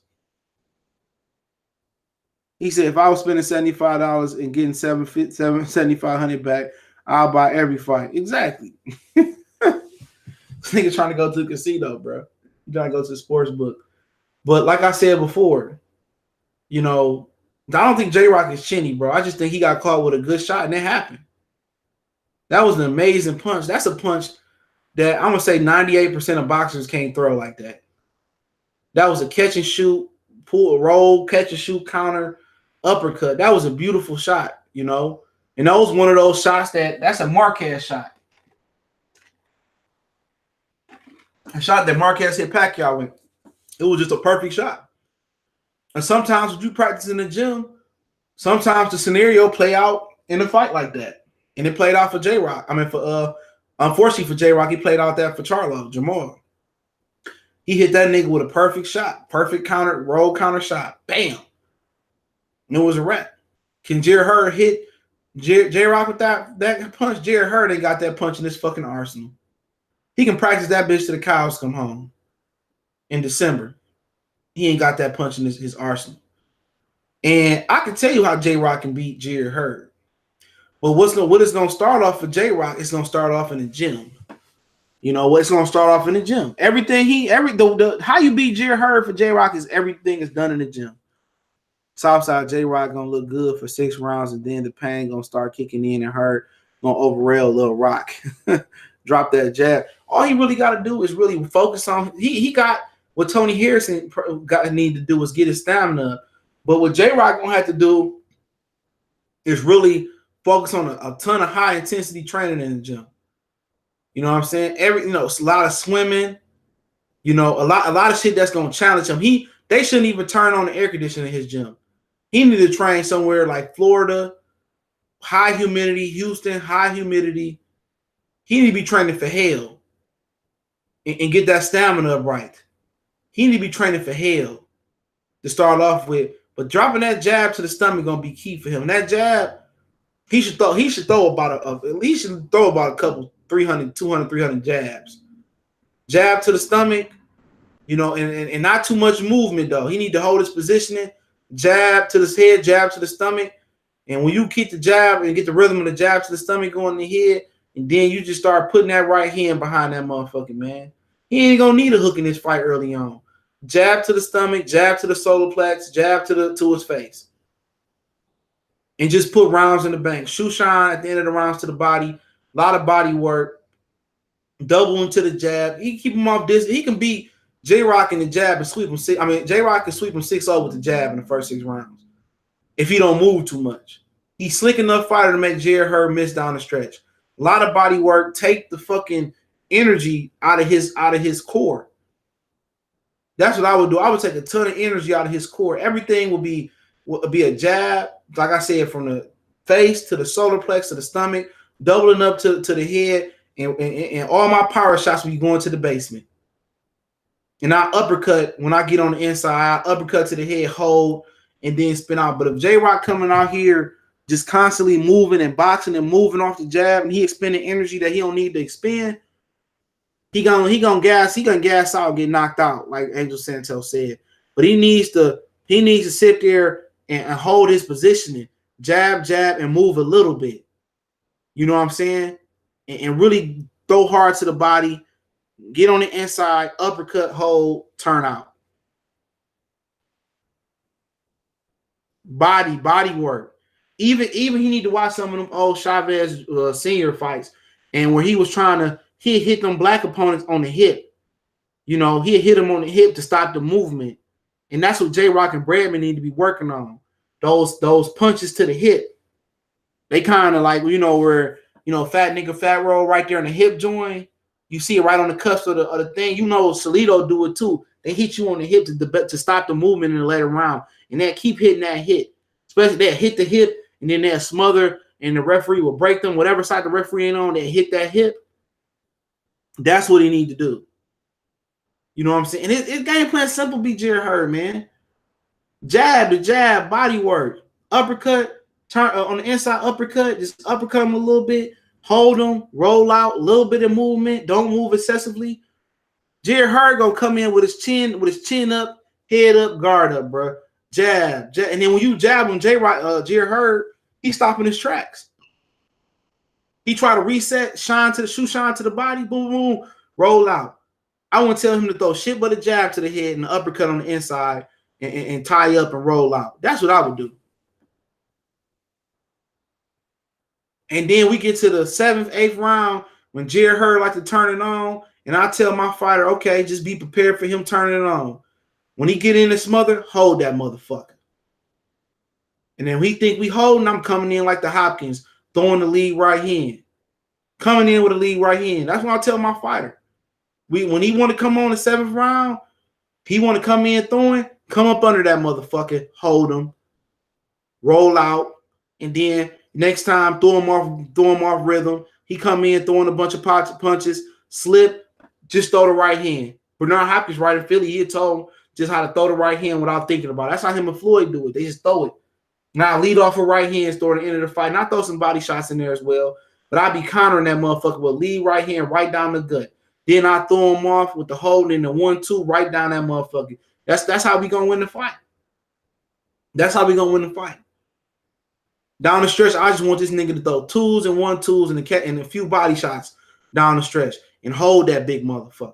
He said, if I was spending $75 and getting $7,500 back, I'll buy every fight. Exactly. Nigga trying to go to the casino, bro. You trying to go to the sports book. But like I said before, you know, I don't think J.Rock is chinny, bro. I just think he got caught with a good shot, and it happened. That was an amazing punch. That's a punch that I'm going to say 98% of boxers can't throw like that. That was a catch and shoot, pull a roll, catch and shoot, counter, uppercut. That was a beautiful shot, you know. And that was one of those shots that's a Marquez shot. A shot that Marquez hit Pacquiao with. It was just a perfect shot. And sometimes when you practice in the gym, sometimes the scenario play out in a fight like that. And it played out for J.Rock. I mean, unfortunately for J.Rock, he played out that for Charlo, Jamal. He hit that nigga with a perfect shot. Perfect counter, roll counter shot. Bam. And it was a wrap. Can Jarrett Hurd hit J.Rock with that punch? Jarrett Hurd ain't got that punch in his fucking arsenal. He can practice that bitch to the cows come home in December. He ain't got that punch in his arsenal. And I can tell you how J.Rock can beat Jarrett Hurd. But what it's going to start off for J.Rock, it's going to start off in the gym. You know, it's going to start off in the gym. How you beat Jarrett Hurd for J.Rock is everything is done in the gym. Southside J.Rock going to look good for 6 rounds, and then the pain going to start kicking in, and Hurd going to overrail Lil Rock. Drop that jab. All he really got to do is really focus on. He got what Tony Harrison need to do is get his stamina up. But what J-Rock gonna have to do is really focus on a ton of high intensity training in the gym. You know what I'm saying? A lot of swimming. You know, a lot of shit that's gonna challenge him. They shouldn't even turn on the air conditioning in his gym. He need to train somewhere like Florida, high humidity, Houston, high humidity. He need to be training for hell and get that stamina up right. He need to be training for hell to start off with. But dropping that jab to the stomach gonna be key for him. And that jab, he should throw about a couple 300, 200, 300 jabs. Jab to the stomach, you know, and not too much movement though. He need to hold his positioning. Jab to the head, jab to the stomach. And when you keep the jab and get the rhythm of the jab to the stomach going in the head, and then you just start putting that right hand behind that motherfucker, man. He ain't gonna need a hook in this fight early on. Jab to the stomach, jab to the solar plex, jab to his face. And just put rounds in the bank. Shoe shine at the end of the rounds to the body. A lot of body work. Double into the jab. He keep him off distance. He can beat J-Rock in the jab and sweep him J-Rock can sweep him 6-0 with the jab in the first 6 rounds. If he don't move too much. He's slick enough fighter to make Jarrett Hurd miss down the stretch. A lot of body work. Take the fucking energy out of his core. That's what I would do. I would take a ton of energy out of his core. Everything will be a jab, like I said, from the face to the solar plex to the stomach, doubling up to the head, and all my power shots will be going to the basement. And I uppercut when I get on the inside. I uppercut to the head, hold, and then spin out. But if J-Rock coming out here just constantly moving and boxing and moving off the jab, and he expending energy that he don't need to expend, he gonna gas out and get knocked out, like Angel Santos said. But he needs to sit there and hold his positioning, jab, and move a little bit. You know what I'm saying? And really throw hard to the body, get on the inside, uppercut, hold, turn out. Body work. Even he need to watch some of them old Chavez senior fights, and where he was trying to hit them black opponents on the hip. You know, he hit them on the hip to stop the movement. And that's what J-Rock and Bradman need to be working on. Those punches to the hip. They kind of like, you know, where, you know, fat nigga fat roll right there in the hip joint. You see it right on the cusp of the thing. You know, Salido do it too. They hit you on the hip to stop the movement in the later round. And they keep hitting that hit. Especially they hit the hip and then they'll smother and the referee will break them. Whatever side the referee ain't on, they hit that hip. That's what he need to do. You know what I'm saying? And his game plan simple, be Jarrett Hurd, man. Jab to jab, body work, uppercut, turn on the inside uppercut, just uppercut him a little bit, hold him, roll out, a little bit of movement, don't move excessively. Jarrett Hurd gonna come in with his chin up, head up, guard up, bro. Jab, and then when you jab him, Jarrett Hurd, he's stopping his tracks. He try to reset, shine to the body, boom, boom, roll out. I wouldn't tell him to throw shit but a jab to the head and an uppercut on the inside and tie up and roll out. That's what I would do. And then we get to the 7th, 8th round when Jarrett Hurd like to turn it on, and I tell my fighter, okay, just be prepared for him turning it on. When he get in the smother, hold that motherfucker. And then we think we holding, I'm coming in like the Hopkins, throwing the lead right hand. Coming in with a lead right hand. That's what I tell my fighter. When he want to come on the 7th round, he want to come in throwing, come up under that motherfucker, hold him, roll out, and then next time throw him off rhythm. He come in throwing a bunch of punches, slip, just throw the right hand. Bernard Hopkins right in Philly, he told him just how to throw the right hand without thinking about it. That's how him and Floyd do it. They just throw it. Now lead off a right hand toward the end of the fight. And I throw some body shots in there as well. But I be countering that motherfucker with lead right hand right down the gut. Then I throw him off with the hold and the 1-2 right down that motherfucker. That's how we gonna win the fight. That's how we gonna win the fight. Down the stretch, I just want this nigga to throw 2s and 1-2s and a few body shots down the stretch and hold that big motherfucker.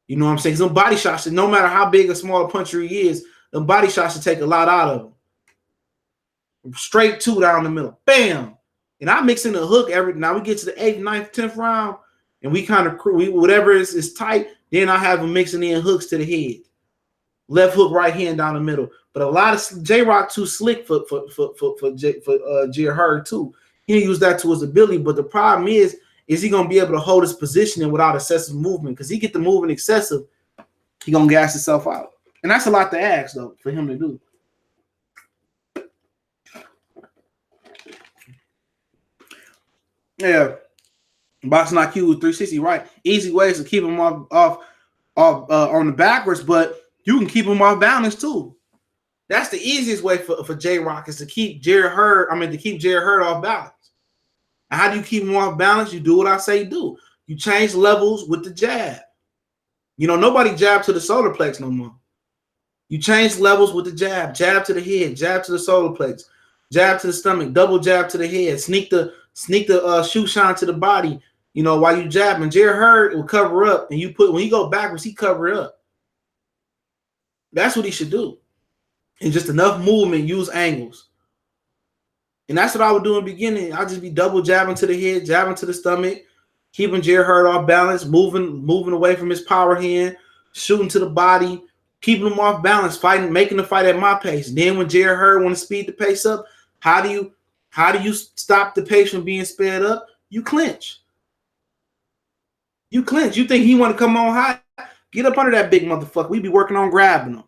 You know what I'm saying? Some body shots, no matter how big or small a puncher he is, them body shots should take a lot out of him. Straight 2 down the middle. Bam. And I mix in the hook now we get to the 8th, 9th, 10th round, and we kind of whatever is tight, then I have him mixing in hooks to the head. Left hook, right hand down the middle. But a lot of J.Rock too slick for Jarrett Hurd too. He didn't use that to his ability, but the problem is he gonna be able to hold his positioning without excessive movement? Because he get the movement excessive, he gonna gas himself out. And that's a lot to ask though for him to do. Yeah, boxing IQ with 360, right? Easy ways to keep him off on the backwards, but you can keep him off balance too. That's the easiest way for J.Rock is to keep Jarrett Hurd off balance. And how do you keep him off balance? You do what I say do. You change levels with the jab. You know, nobody jab to the solar plex no more. You change levels with the jab. Jab to the head, jab to the solar plex, jab to the stomach, double jab to the head, sneak the shoe shine to the body. You know, while you jabbing, Jarrett Hurd will cover up, and when you go backwards, he cover it up. That's what he should do. And just enough movement, use angles. And that's what I would do in the beginning. I'll just be double jabbing to the head, jabbing to the stomach, keeping Jarrett Hurd off balance, moving away from his power hand, shooting to the body, keeping him off balance, fighting, making the fight at my pace. Then when Jarrett Hurd want to speed the pace up, how do you stop the pace from being sped up? You clinch. You clinch. You think he want to come on high? Get up under that big motherfucker. We be working on grabbing him.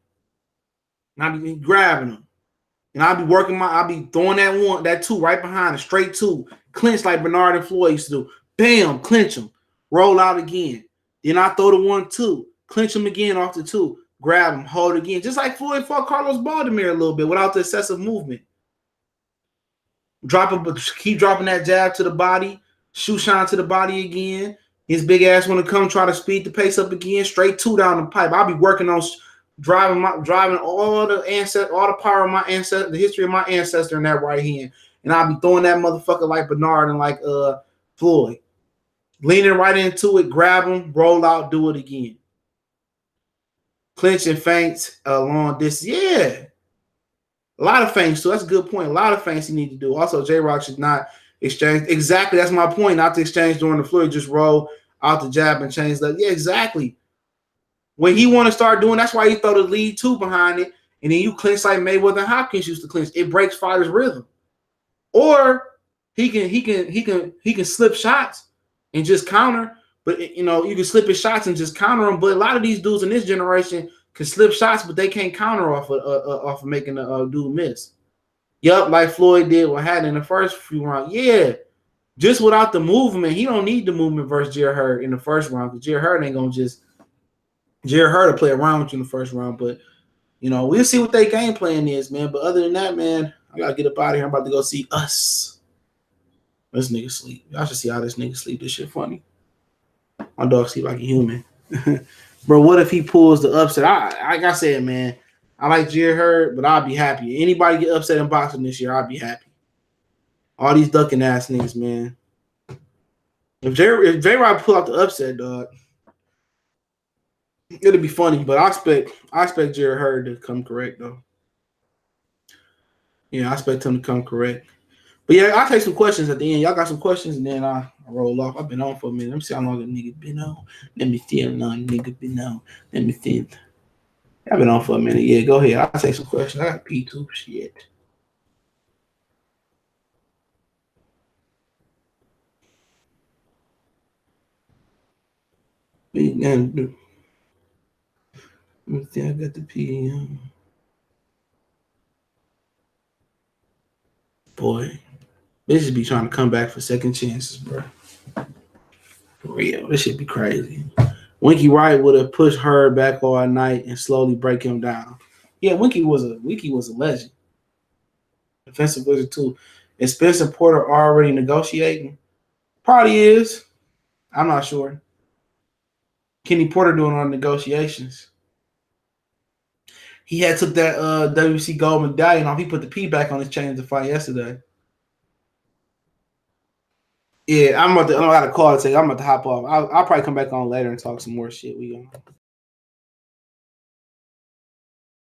And I be grabbing him. And I'll be throwing that 2 right behind, a straight 2. Clinch like Bernard and Floyd used to do. Bam, clinch him. Roll out again. Then I throw the 1-2. Clinch him again off the 2. Grab him, hold again. Just like Floyd fought Carlos Baldomir a little bit without the excessive movement. Keep dropping that jab to the body. Shoe shine to the body again. His big ass want to come try to speed the pace up again. Straight 2 down the pipe. I'll be working on driving all the power of my ancestor, the history of my ancestor in that right hand. And I'll be throwing that motherfucker like Bernard and like Floyd. Leaning right into it, grab him, roll out, do it again. Clinch and feints long distance. Yeah. A lot of feints, so that's a good point. A lot of feints you need to do. Also, J.Rock should not exchange. Exactly, that's my point. Not to exchange during the floor, just roll out the jab and change that. Yeah, exactly. When he want to start doing, that's why he throw the lead 2 behind it, and then you clinch like Mayweather and Hopkins used to clinch. It breaks fighters' rhythm. Or he can slip shots and just counter. But you know, you can slip his shots and just counter them. But a lot of these dudes in this generation can slip shots, but they can't counter off of making a dude miss. Yup, like Floyd did what had in the first few rounds. Yeah, just without the movement, he don't need the movement versus Jarrett Hurd in the first round because Jarrett Hurd ain't gonna just Jarrett Hurd will play around with you in the first round. But you know, we'll see what their game plan is, man. But other than that, man, I gotta get up out of here. I'm about to go see Us. This nigga sleep. Y'all should see how this nigga sleep. This shit funny. My dog sleep like a human. Bro, what if he pulls the upset? Like I said, man, I like Jarrett Hurd, but I'll be happy. Anybody get upset in boxing this year, I'll be happy. All these ducking ass niggas, man. If J.Rock pull out the upset, dog, it'll be funny. But I expect Jarrett Hurd to come correct though. Yeah, I expect him to come correct. But yeah, I'll take some questions at the end. Y'all got some questions, and then I roll off. I've been on for a minute. Let me see how long the nigga been on. Let me see how long the nigga been on. Let me see. I've been on for a minute. Yeah, go ahead. I'll take some questions. I got P2 shit. Let me see. I got the P. Boy, bitches be trying to come back for second chances, bro. For real, this shit be crazy. Winky Wright would have pushed Hurd back all night and slowly break him down. Yeah, Winky was a legend. Defensive wizard too. Is Spencer Porter already negotiating? Probably is. I'm not sure. Kenny Porter doing on negotiations. He had took that WC gold medallion off. He put the P back on his chain to fight yesterday. Yeah, I got a call today. I'm about to hop off. I'll probably come back on later and talk some more shit. We gonna